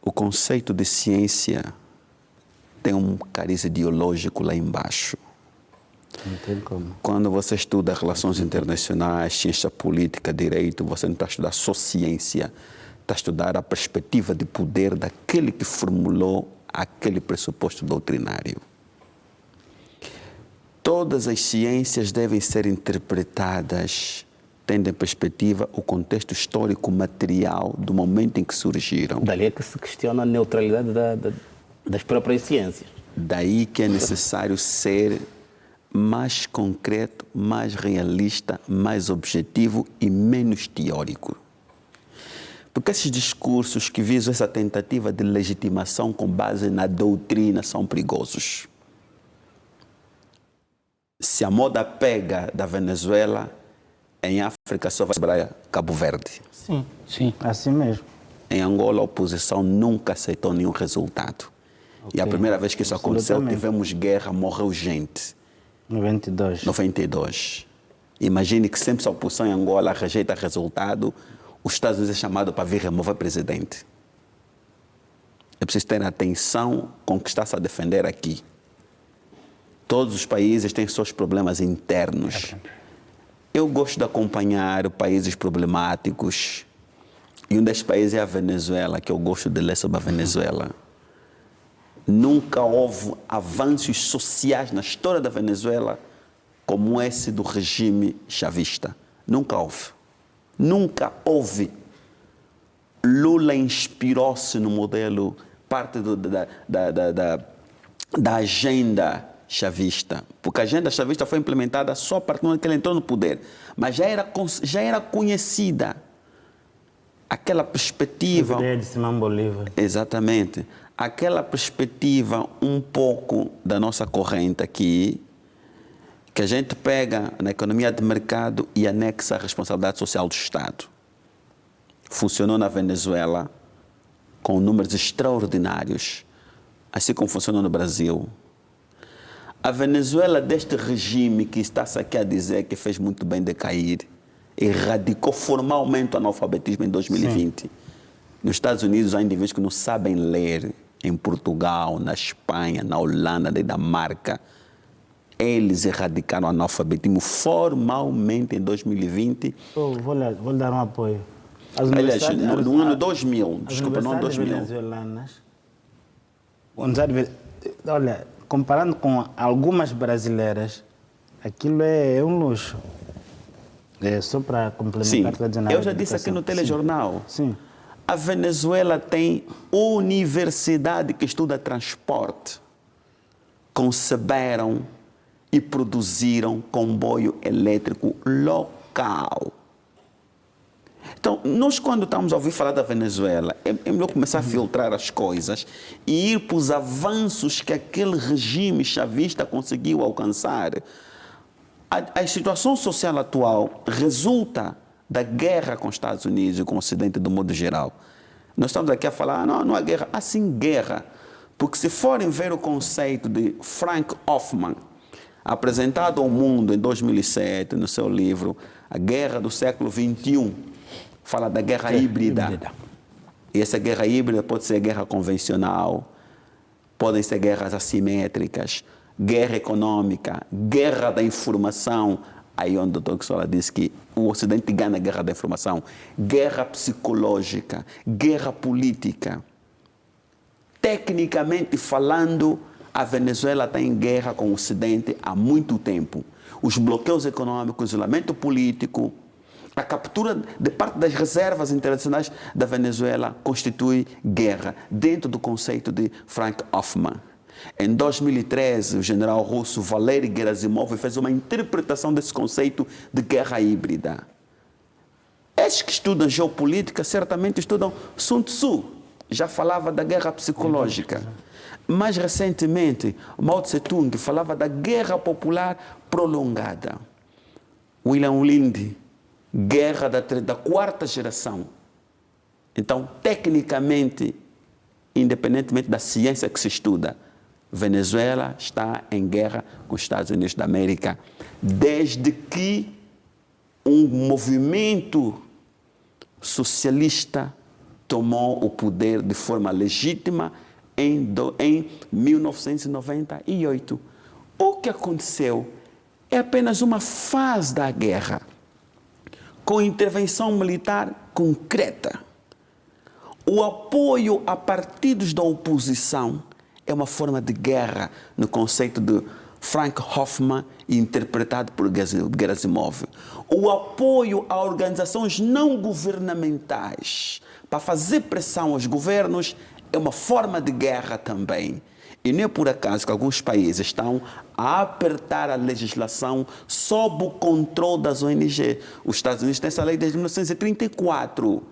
O conceito de ciência tem um cariz ideológico lá embaixo. Não tem como. Quando você estuda relações internacionais, ciência política, direito, você não está a estudar só ciência, está a estudar a perspectiva de poder daquele que formulou aquele pressuposto doutrinário. Todas as ciências devem ser interpretadas tendo em perspectiva o contexto histórico material do momento em que surgiram. Dali é que se questiona a neutralidade das próprias ciências. Daí que é necessário ser mais concreto, mais realista, mais objetivo e menos teórico. Porque esses discursos que visam essa tentativa de legitimação com base na doutrina são perigosos. Se a moda pega da Venezuela, em África só vai sobrar Cabo Verde. Sim, assim mesmo. Em Angola, a oposição nunca aceitou nenhum resultado. E a primeira vez que isso aconteceu, tivemos guerra, morreu gente. 92. Imagine que sempre se a oposição em Angola rejeita resultado, os Estados Unidos é chamado para vir remover o presidente. É preciso ter atenção com o que está-se a defender aqui. Todos os países têm seus problemas internos. Eu gosto de acompanhar países problemáticos. E um desses países é a Venezuela, que eu gosto de ler sobre a Venezuela. Nunca houve avanços sociais na história da Venezuela como esse do regime chavista. Nunca houve. Nunca houve. Lula inspirou-se no modelo, parte da agenda chavista, porque a agenda chavista foi implementada só a partir do momento que ele entrou no poder, mas já era conhecida aquela perspectiva. A ideia de Simão Bolívar. Exatamente. Aquela perspectiva um pouco da nossa corrente aqui, que a gente pega na economia de mercado e anexa a responsabilidade social do Estado. Funcionou na Venezuela com números extraordinários, assim como funcionou no Brasil. A Venezuela, deste regime que está-se aqui a dizer que fez muito bem decair, erradicou formalmente o analfabetismo em 2020. Sim. Nos Estados Unidos há indivíduos que não sabem ler, em Portugal, na Espanha, na Holanda, na Dinamarca. Eles erradicaram o analfabetismo formalmente em 2020. Vou lhe dar um apoio. Aliás, no ano 2000, desculpa, no ano 2000. Venezuelanas, olha, comparando com algumas brasileiras, aquilo é um luxo. É só para complementar. Sim, o que está dizendo. eu já disse aqui no telejornal. Sim. A Venezuela tem universidade que estuda transporte. Conceberam e produziram comboio elétrico local. Então, nós quando estamos a ouvir falar da Venezuela, é melhor começar a filtrar as coisas e ir para os avanços que aquele regime chavista conseguiu alcançar. A situação social atual resulta da guerra com os Estados Unidos e com o Ocidente do modo geral. Nós estamos aqui a falar, não há guerra. Há sim guerra. Porque se forem ver o conceito de Frank Hoffman, apresentado ao mundo em 2007, no seu livro A Guerra do Século XXI, fala da guerra híbrida. E essa guerra híbrida pode ser guerra convencional, podem ser guerras assimétricas, guerra econômica, guerra da informação. Aí onde o Dr. Sola disse que o Ocidente ganha a guerra da informação, guerra psicológica, guerra política. Tecnicamente falando, a Venezuela está em guerra com o Ocidente há muito tempo. Os bloqueios econômicos, o isolamento político, a captura de parte das reservas internacionais da Venezuela constitui guerra, dentro do conceito de Frank Hoffman. Em 2013, o general russo Valery Gerasimov fez uma interpretação desse conceito de guerra híbrida. Esses que estudam geopolítica certamente estudam Sun Tzu, já falava da guerra psicológica. Mais recentemente, Mao Tse-tung falava da guerra popular prolongada. William Lind, guerra da quarta geração. Então, tecnicamente, independentemente da ciência que se estuda, Venezuela está em guerra com os Estados Unidos da América desde que um movimento socialista tomou o poder de forma legítima em 1998. O que aconteceu é apenas uma fase da guerra, com intervenção militar concreta. O apoio a partidos da oposição é uma forma de guerra no conceito de Frank Hoffman, interpretado por Gerasimov. O apoio a organizações não governamentais para fazer pressão aos governos é uma forma de guerra também. E não é por acaso que alguns países estão a apertar a legislação sob o controle das ONG. Os Estados Unidos têm essa lei desde 1934.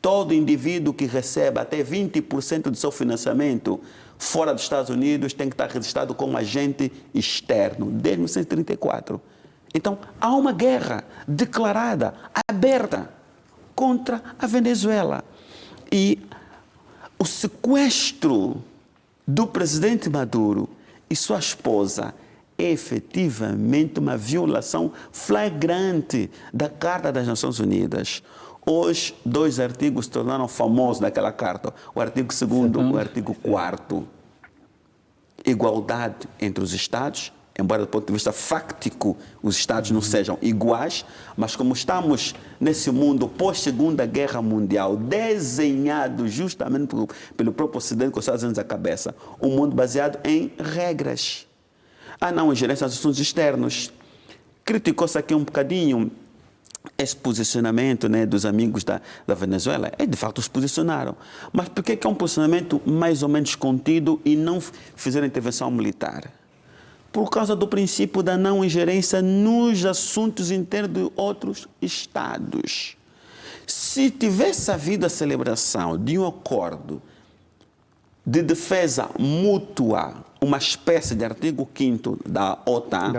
Todo indivíduo que recebe até 20% do seu financiamento fora dos Estados Unidos tem que estar registrado como agente externo, desde 1934. Então, há uma guerra declarada, aberta, contra a Venezuela. E o sequestro do presidente Maduro e sua esposa é efetivamente uma violação flagrante da Carta das Nações Unidas. Hoje, 2 artigos se tornaram famosos naquela carta. O artigo 2º e o artigo 4º. Igualdade entre os Estados, embora do ponto de vista fáctico os Estados não sejam iguais, mas como estamos nesse mundo pós-Segunda Guerra Mundial, desenhado justamente pelo próprio Ocidente, com os Estados Unidos à cabeça, um mundo baseado em regras. Não ingerência nos assuntos externos. Criticou-se aqui um bocadinho esse posicionamento, né, dos amigos da Venezuela. De fato, se posicionaram. Mas por que é um posicionamento mais ou menos contido e não fizeram intervenção militar? Por causa do princípio da não ingerência nos assuntos internos de outros Estados. Se tivesse havido a celebração de um acordo de defesa mútua, uma espécie de artigo 5º da OTAN,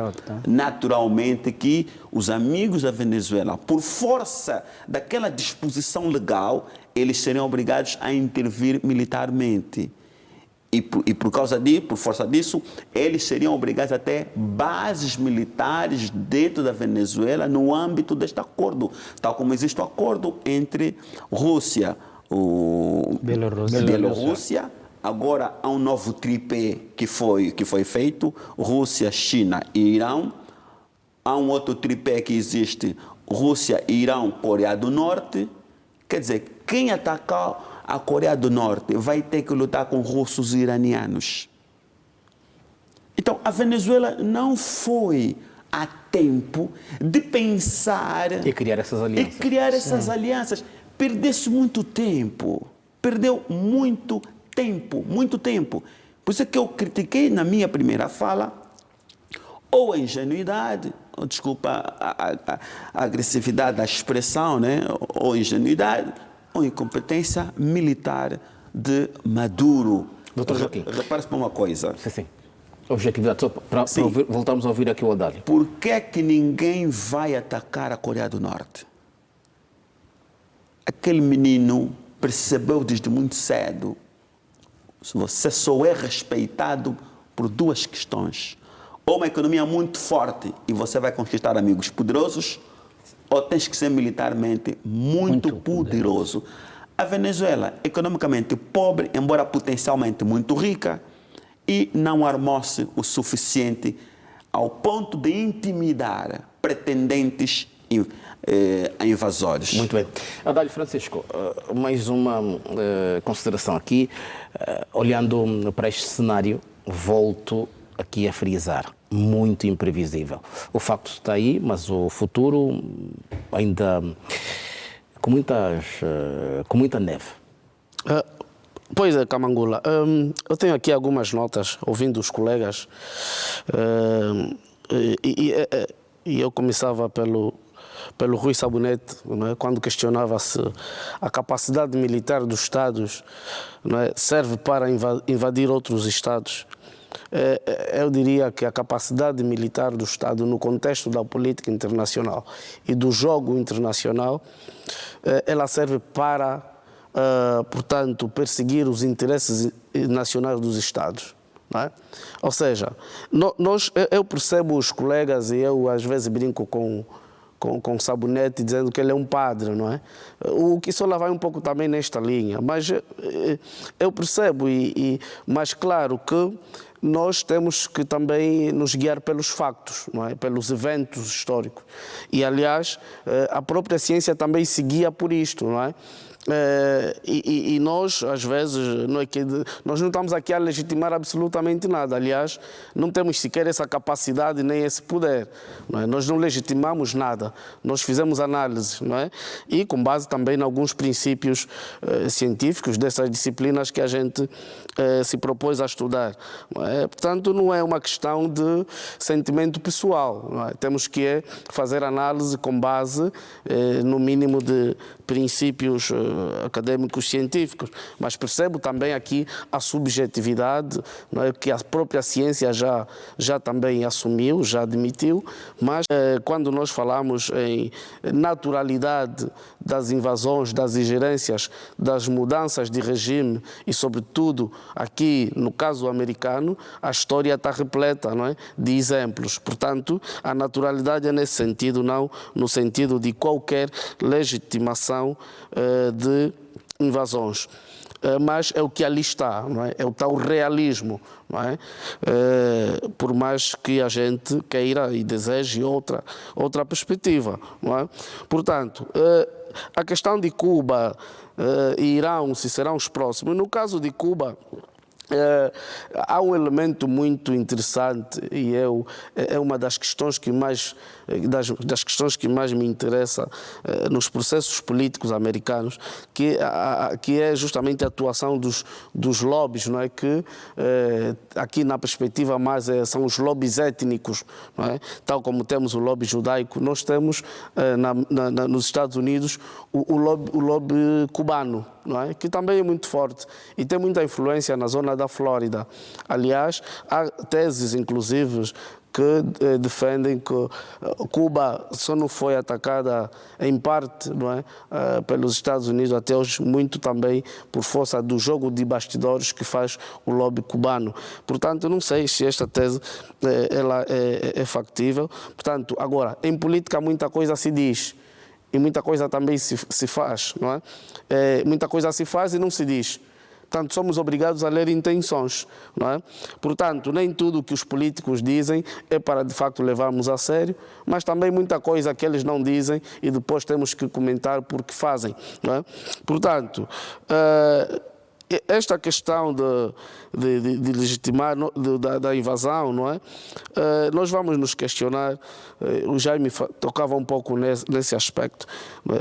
naturalmente que os amigos da Venezuela, por força daquela disposição legal, eles seriam obrigados a intervir militarmente. E por força disso, eles seriam obrigados a ter bases militares dentro da Venezuela no âmbito deste acordo, tal como existe o acordo entre Rússia, Bielorrússia, agora há um novo tripé que foi feito, Rússia, China e Irão. Há um outro tripé que existe, Rússia, Irão, Coreia do Norte. Quer dizer, quem atacar a Coreia do Norte vai ter que lutar com russos e iranianos. Então, a Venezuela não foi a tempo de pensar... E criar essas alianças. Perdeu-se muito tempo. Perdeu muito tempo. Por isso é que eu critiquei na minha primeira fala ou a ingenuidade, ou, desculpa a agressividade da expressão, né? Ou ingenuidade, ou incompetência militar de Maduro. Doutor Joaquim. Repare-se para uma coisa. Sim. Objetividade, só para voltarmos a ouvir aqui o Adálio. Por que é que ninguém vai atacar a Coreia do Norte? Aquele menino percebeu desde muito cedo, você só é respeitado por duas questões. Ou uma economia muito forte e você vai conquistar amigos poderosos, ou tens que ser militarmente muito poderoso. A Venezuela, economicamente pobre, embora potencialmente muito rica, e não armou-se o suficiente ao ponto de intimidar pretendentes a invasores. Muito bem. Adálio Francisco, mais uma consideração aqui. Olhando para este cenário, volto aqui a frisar, muito imprevisível. O facto está aí, mas o futuro ainda com muita neve. Pois é, Camangola. Eu tenho aqui algumas notas, ouvindo os colegas, e eu começava pelo Rui Sabonete, não é? Quando questionava se a capacidade militar dos Estados, não é, serve para invadir outros Estados. Eu diria que a capacidade militar do Estado no contexto da política internacional e do jogo internacional, ela serve para, portanto, perseguir os interesses nacionais dos Estados. Não é? Ou seja, eu percebo os colegas, e eu às vezes brinco com Sabonete dizendo que ele é um padre, não é? O que só lá vai um pouco também nesta linha, mas eu percebo, mas claro que nós temos que também nos guiar pelos factos, não é? Pelos eventos históricos. E, aliás, a própria ciência também se guia por isto, não é? E nós, às vezes, nós não estamos aqui a legitimar absolutamente nada. Aliás, não temos sequer essa capacidade nem esse poder. Não é? Nós não legitimamos nada. Nós fizemos análises, não é? E com base também em alguns princípios científicos dessas disciplinas que a gente se propôs a estudar. Não é? Portanto, não é uma questão de sentimento pessoal. Não é? Temos que fazer análise com base, no mínimo, de princípios académicos científicos, mas percebo também aqui a subjetividade, não é, que a própria ciência já também assumiu, já admitiu, mas quando nós falamos em naturalidade das invasões, das ingerências, das mudanças de regime e, sobretudo, aqui no caso americano, a história está repleta, não é, de exemplos. Portanto, a naturalidade é nesse sentido, não no sentido de qualquer legitimação de invasões. Mas é o que ali está, não é? É o tal realismo, não é? Por mais que a gente queira e deseje outra perspectiva, não é? Portanto, a questão de Cuba e Irão, se serão os próximos, no caso de Cuba, há um elemento muito interessante e é uma das questões que mais me interessa nos processos políticos americanos, que é justamente a atuação dos lobbies, não é? Que aqui na perspectiva mais são os lobbies étnicos, não é? Tal como temos o lobby judaico, nós temos nos Estados Unidos o lobby cubano, não é? Que também é muito forte e tem muita influência na zona da Flórida. Aliás, há teses, inclusive, que defendem que Cuba só não foi atacada em parte, não é, pelos Estados Unidos até hoje, muito também por força do jogo de bastidores que faz o lobby cubano. Portanto, eu não sei se esta tese ela é factível. Portanto, agora, em política muita coisa se diz e muita coisa também se faz, não é? Muita coisa se faz e não se diz. Portanto, somos obrigados a ler intenções, não é? Portanto, nem tudo o que os políticos dizem é para, de facto, levarmos a sério, mas também muita coisa que eles não dizem e depois temos que comentar porque fazem, não é? Portanto, esta questão de legitimar da invasão, não é? Nós vamos nos questionar, o Jaime tocava um pouco nesse aspecto,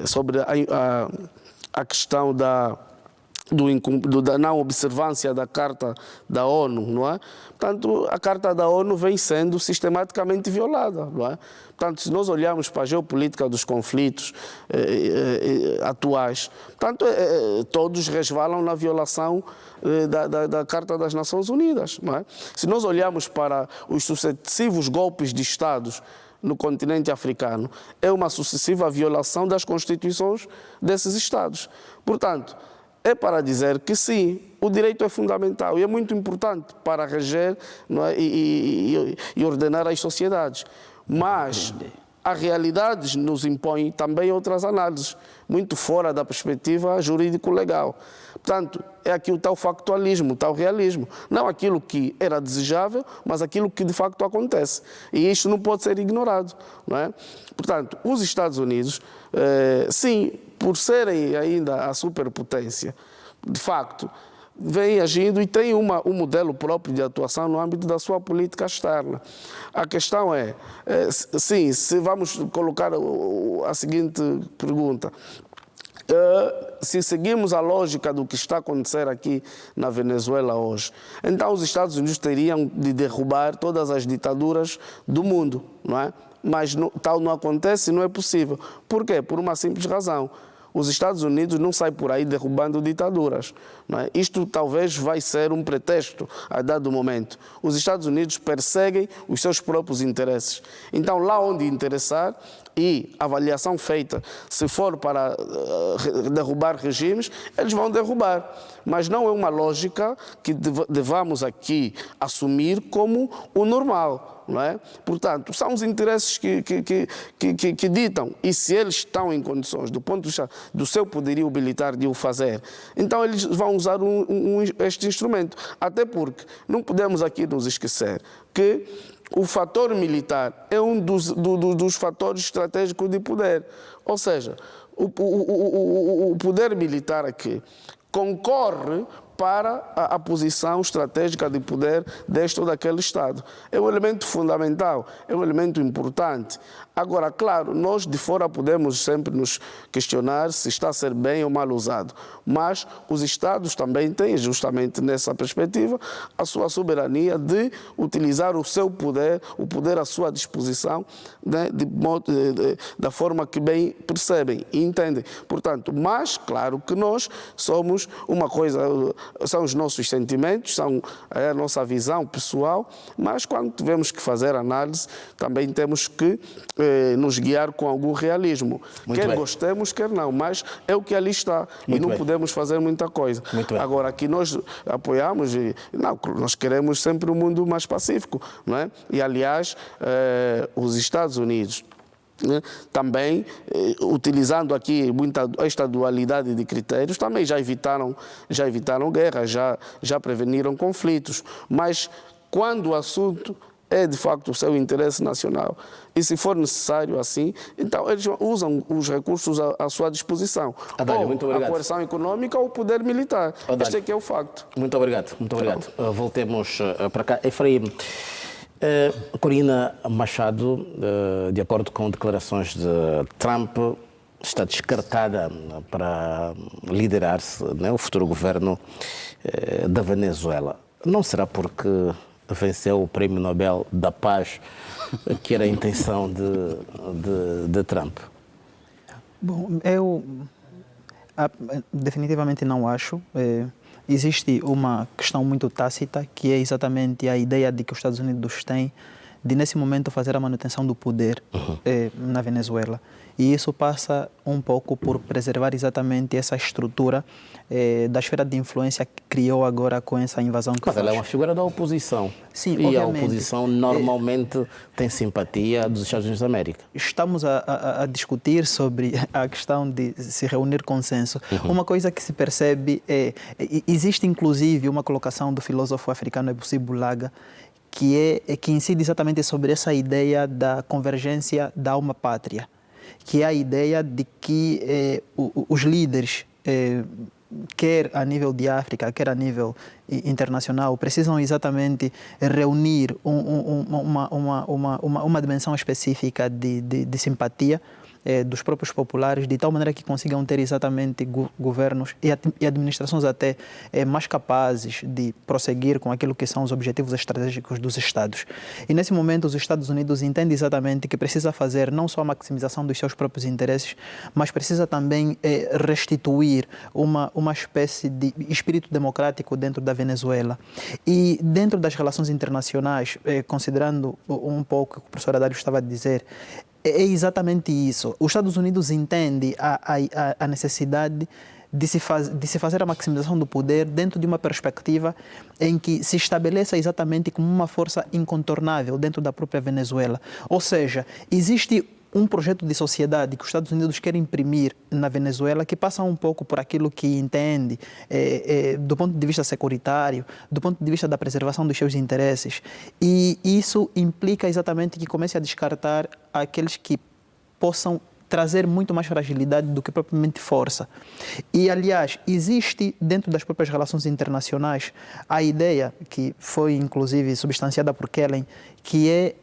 sobre a questão da não observância da Carta da ONU, não é? Portanto, a Carta da ONU vem sendo sistematicamente violada, não é? Portanto, se nós olharmos para a geopolítica dos conflitos atuais, portanto, todos resvalam na violação da Carta das Nações Unidas, não é? Se nós olharmos para os sucessivos golpes de Estados no continente africano, é uma sucessiva violação das constituições desses Estados. Portanto, é para dizer que sim, o direito é fundamental e é muito importante para reger, não é, e ordenar as sociedades. Mas a realidade nos impõe também outras análises, muito fora da perspectiva jurídico-legal. Portanto, é aqui o tal factualismo, o tal realismo. Não aquilo que era desejável, mas aquilo que de facto acontece. E isto não pode ser ignorado, não é? Portanto, os Estados Unidos, sim, por serem ainda a superpotência, de facto, vem agindo e tem um modelo próprio de atuação no âmbito da sua política externa. A questão é, sim, se vamos colocar a seguinte pergunta, se seguirmos a lógica do que está a acontecer aqui na Venezuela hoje, então os Estados Unidos teriam de derrubar todas as ditaduras do mundo, não é? Mas tal não acontece e não é possível. Por quê? Por uma simples razão. Os Estados Unidos não saem por aí derrubando ditaduras, não é? Isto talvez vai ser um pretexto a dado momento. Os Estados Unidos perseguem os seus próprios interesses. Então, lá onde interessar e a avaliação feita, se for para derrubar regimes, eles vão derrubar. Mas não é uma lógica que devamos aqui assumir como o normal. Não é? Portanto, são os interesses que ditam, e se eles estão em condições, do ponto de vista do seu poderio militar, de o fazer, então eles vão usar este instrumento. Até porque não podemos aqui nos esquecer que o fator militar é um dos fatores estratégicos de poder. Ou seja, o poder militar aqui concorre para a posição estratégica de poder deste ou daquele Estado. É um elemento fundamental, é um elemento importante. Agora, claro, nós de fora podemos sempre nos questionar se está a ser bem ou mal usado, mas os Estados também têm, justamente nessa perspectiva, a sua soberania de utilizar o seu poder, o poder à sua disposição, né, da forma que bem percebem e entendem. Portanto, mas, claro que nós somos uma coisa, são os nossos sentimentos, são a nossa visão pessoal, mas quando tivermos que fazer análise, também temos que nos guiar com algum realismo. Muito quer bem. gostemos, quer não, mas é o que ali está. Muito e não bem. podemos fazer muita coisa. Muito bem. Agora, aqui nós apoiamos, nós queremos sempre um mundo mais pacífico, não é? E, aliás, os Estados Unidos, né, também, utilizando aqui esta dualidade de critérios, também já evitaram guerra, já preveniram conflitos. Mas quando o assunto é de facto o seu interesse nacional e se for necessário assim, então eles usam os recursos à sua disposição. Adalho, muito ou a obrigado. coerção econômica ou o poder militar. Adalho. Este é que é o facto. Muito obrigado, muito obrigado. Voltemos para cá. Efraim, Corina Machado, de acordo com declarações de Trump, está descartada para liderar-se, né, o futuro governo da Venezuela. Não será porque venceu o Prémio Nobel da Paz, que era a intenção de Trump? Bom, eu definitivamente não acho. Existe uma questão muito tácita, que é exatamente a ideia de que os Estados Unidos têm de, nesse momento, fazer a manutenção do poder na Venezuela. E isso passa um pouco por preservar exatamente essa estrutura da esfera de influência que criou agora com essa invasão que Mas faz. ela é uma figura da oposição. Sim, e obviamente. a oposição normalmente tem simpatia dos Estados Unidos da América. Estamos a discutir sobre a questão de se reunir consenso. Uma coisa que se percebe existe inclusive uma colocação do filósofo africano Ebussi Bulaga que incide exatamente sobre essa ideia da convergência da alma pátria, que é a ideia de que os líderes, quer a nível de África, quer a nível internacional, precisam exatamente reunir uma dimensão específica de simpatia dos próprios populares, de tal maneira que consigam ter exatamente governos e administrações até mais capazes de prosseguir com aquilo que são os objetivos estratégicos dos Estados. E nesse momento os Estados Unidos entendem exatamente que precisa fazer não só a maximização dos seus próprios interesses, mas precisa também restituir uma espécie de espírito democrático dentro da Venezuela. E dentro das relações internacionais, considerando um pouco o que o professor Adário estava a dizer, é exatamente isso. Os Estados Unidos entendem a necessidade de se fazer a maximização do poder dentro de uma perspectiva em que se estabeleça exatamente como uma força incontornável dentro da própria Venezuela. Ou seja, existe um projeto de sociedade que os Estados Unidos querem imprimir na Venezuela que passa um pouco por aquilo que entende do ponto de vista securitário, do ponto de vista da preservação dos seus interesses. E isso implica exatamente que comece a descartar aqueles que possam trazer muito mais fragilidade do que propriamente força. E, aliás, existe dentro das próprias relações internacionais a ideia, que foi inclusive substanciada por Kellen, que é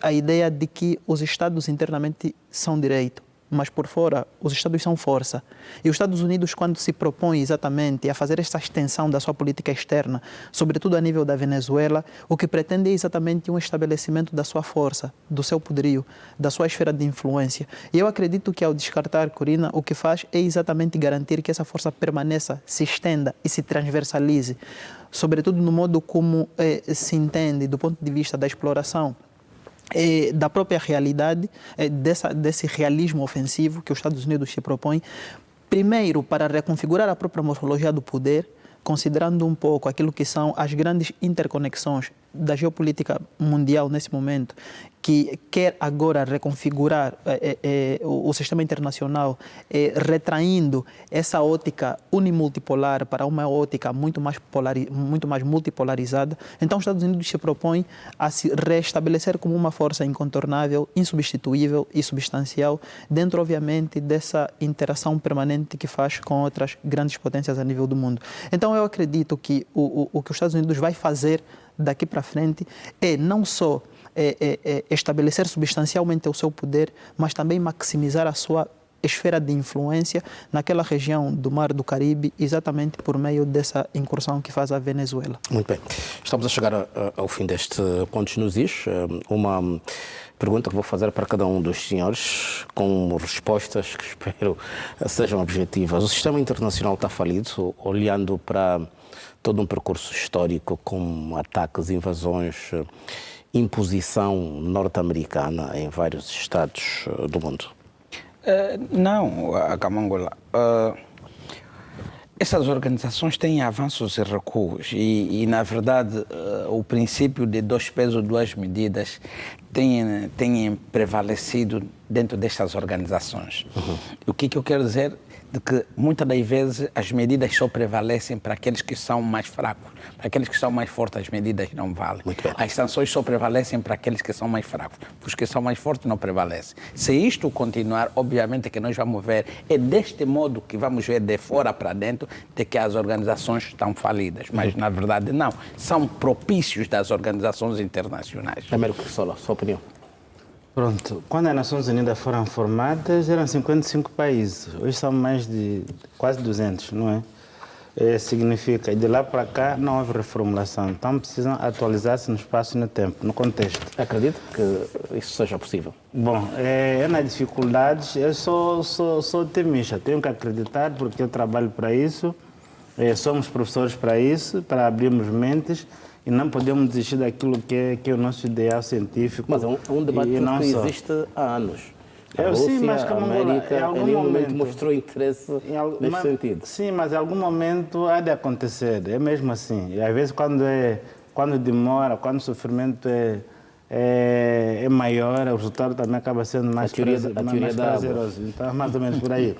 a ideia de que os Estados internamente são direito, mas por fora os Estados são força. E os Estados Unidos, quando se propõe exatamente a fazer esta extensão da sua política externa, sobretudo a nível da Venezuela, o que pretende é exatamente um estabelecimento da sua força, do seu poderio, da sua esfera de influência. E eu acredito que ao descartar Corina, o que faz é exatamente garantir que essa força permaneça, se estenda e se transversalize, sobretudo no modo como se entende do ponto de vista da exploração da própria realidade, desse realismo ofensivo que os Estados Unidos se propõem, primeiro para reconfigurar a própria morfologia do poder, considerando um pouco aquilo que são as grandes interconexões da geopolítica mundial nesse momento, que quer agora reconfigurar o sistema internacional, retraindo essa ótica unimultipolar para uma ótica muito mais multipolarizada. Então, os Estados Unidos se propõem a se restabelecer como uma força incontornável, insubstituível e substancial, dentro, obviamente, dessa interação permanente que faz com outras grandes potências a nível do mundo. Então, eu acredito que o que os Estados Unidos vai fazer daqui para frente é não só estabelecer substancialmente o seu poder, mas também maximizar a sua esfera de influência naquela região do Mar do Caribe, exatamente por meio dessa incursão que faz a Venezuela. Muito bem. Estamos a chegar ao fim deste Pontos nos Is. Uma pergunta que vou fazer para cada um dos senhores, com respostas que espero sejam objetivas. O sistema internacional está falido, olhando para todo um percurso histórico com ataques, invasões, imposição norte-americana em vários estados do mundo? Não, Camangola. Essas organizações têm avanços e recuos e na verdade, o princípio de 2 pesos, 2 medidas tem prevalecido dentro destas organizações. O que eu quero dizer? De que muitas das vezes as medidas só prevalecem para aqueles que são mais fracos. Para aqueles que são mais fortes, as medidas não valem. As sanções só prevalecem para aqueles que são mais fracos. Os que são mais fortes não prevalecem. Se isto continuar, obviamente que nós vamos ver, é deste modo que vamos ver de fora para dentro, de que as organizações estão falidas. Mas, na verdade, não. São propícios das organizações internacionais. Américo Sola, sua opinião? Pronto, quando as Nações Unidas foram formadas, eram 55 países. Hoje são mais de quase 200, não é? Significa, de lá para cá não houve reformulação. Então precisam atualizar-se no espaço e no tempo, no contexto. Acredito que isso seja possível? Bom, nas dificuldades, eu sou otimista. Tenho que acreditar porque eu trabalho para isso. Somos professores para isso, para abrirmos mentes e não podemos desistir daquilo que é o nosso ideal científico. Mas é um debate que existe há anos. A Rússia, a América, em nenhum momento mostrou interesse nesse sentido. Sim, mas em algum momento há de acontecer, é mesmo assim. E às vezes quando demora, quando o sofrimento é maior, o resultado também acaba sendo mais prazeroso. Então é mais ou menos por aí.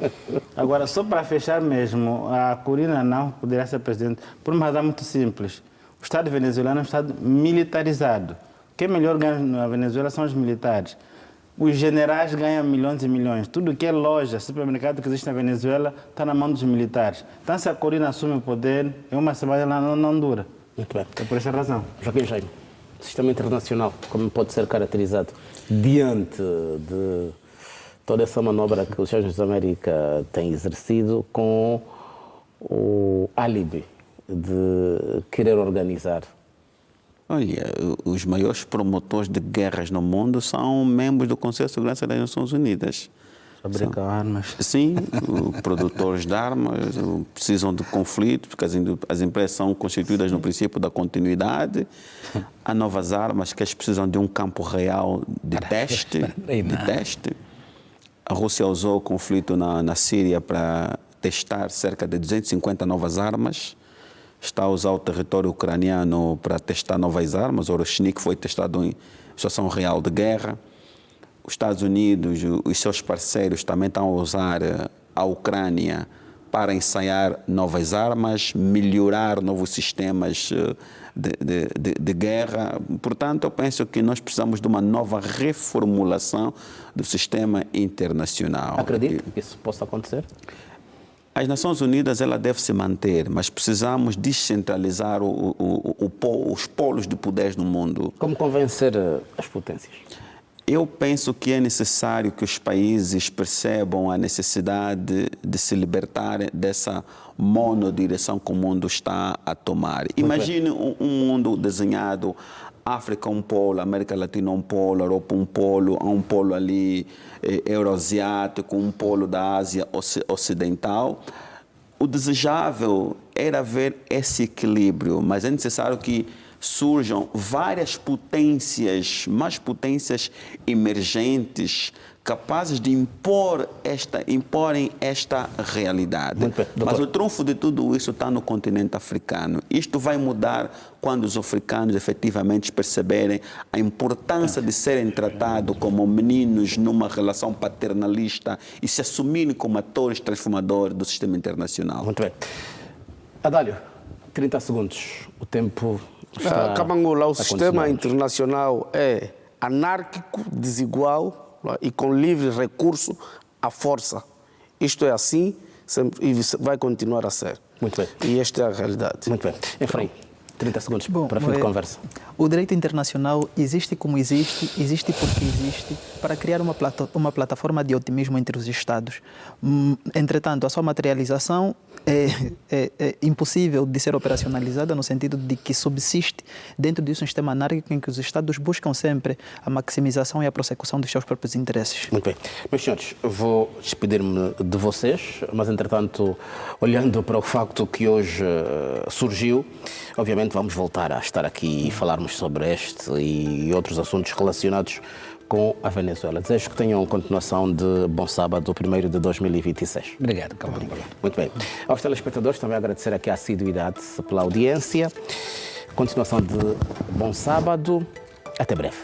Agora, só para fechar mesmo, a Corina não poderia ser presidente por uma razão muito simples. O Estado venezuelano é um Estado militarizado. Quem melhor ganha na Venezuela são os militares. Os generais ganham milhões e milhões. Tudo que é loja, supermercado que existe na Venezuela está na mão dos militares. Então, se a Corina assume o poder, em uma semana ela não dura. Muito bem. É por essa razão. Joaquim Jaime, o sistema internacional, como pode ser caracterizado diante de toda essa manobra que os Estados Unidos da América têm exercido com o álibi de querer organizar? Olha, os maiores promotores de guerras no mundo são membros do Conselho de Segurança das Nações Unidas. Fabricam armas. Sim, produtores de armas precisam de conflito, porque as empresas são constituídas no princípio da continuidade. Há novas armas que eles precisam de um campo real de teste. A Rússia usou o conflito na Síria para testar cerca de 250 novas armas. Está a usar o território ucraniano para testar novas armas. O Orochnik foi testado em situação real de guerra. Os Estados Unidos, os seus parceiros também estão a usar a Ucrânia para ensaiar novas armas, melhorar novos sistemas de guerra. Portanto, eu penso que nós precisamos de uma nova reformulação do sistema internacional. Acredito que isso possa acontecer? As Nações Unidas ela deve se manter, mas precisamos descentralizar os polos de poderes no mundo. Como convencer as potências? Eu penso que é necessário que os países percebam a necessidade de se libertar dessa monodireção que o mundo está a tomar. Imagine um mundo desenhado, África um polo, América Latina um polo, Europa um polo, há um polo ali euroasiático, um polo da Ásia Ocidental. O desejável era ver esse equilíbrio, mas é necessário que surjam várias potências, mais potências emergentes, capazes de imporem esta realidade. Mas o trunfo de tudo isso está no continente africano. Isto vai mudar quando os africanos efetivamente perceberem a importância de serem tratados como meninos numa relação paternalista e se assumirem como atores transformadores do sistema internacional. Muito bem. Adálio, 30 segundos. O tempo está... Kamangula, o sistema internacional é anárquico, desigual e com livre recurso à força. Isto é assim sempre, e vai continuar a ser. Muito bem. E esta é a realidade. Muito bem. Efraim, 30 segundos para a fim de conversa. O direito internacional existe como existe porque existe, para criar uma plataforma de otimismo entre os Estados. Entretanto, a sua materialização é impossível de ser operacionalizada no sentido de que subsiste dentro de um sistema anárquico em que os Estados buscam sempre a maximização e a prossecução dos seus próprios interesses. Muito bem. Meus senhores, vou despedir-me de vocês, mas entretanto, olhando para o facto que hoje surgiu, obviamente vamos voltar a estar aqui e falarmos sobre este e outros assuntos relacionados com a Venezuela. Desejo que tenham continuação de bom sábado, 1º de 2026. Obrigado, Kamangula. Muito bem. Aos telespectadores também agradecer aqui a assiduidade pela audiência. Continuação de bom sábado. Até breve.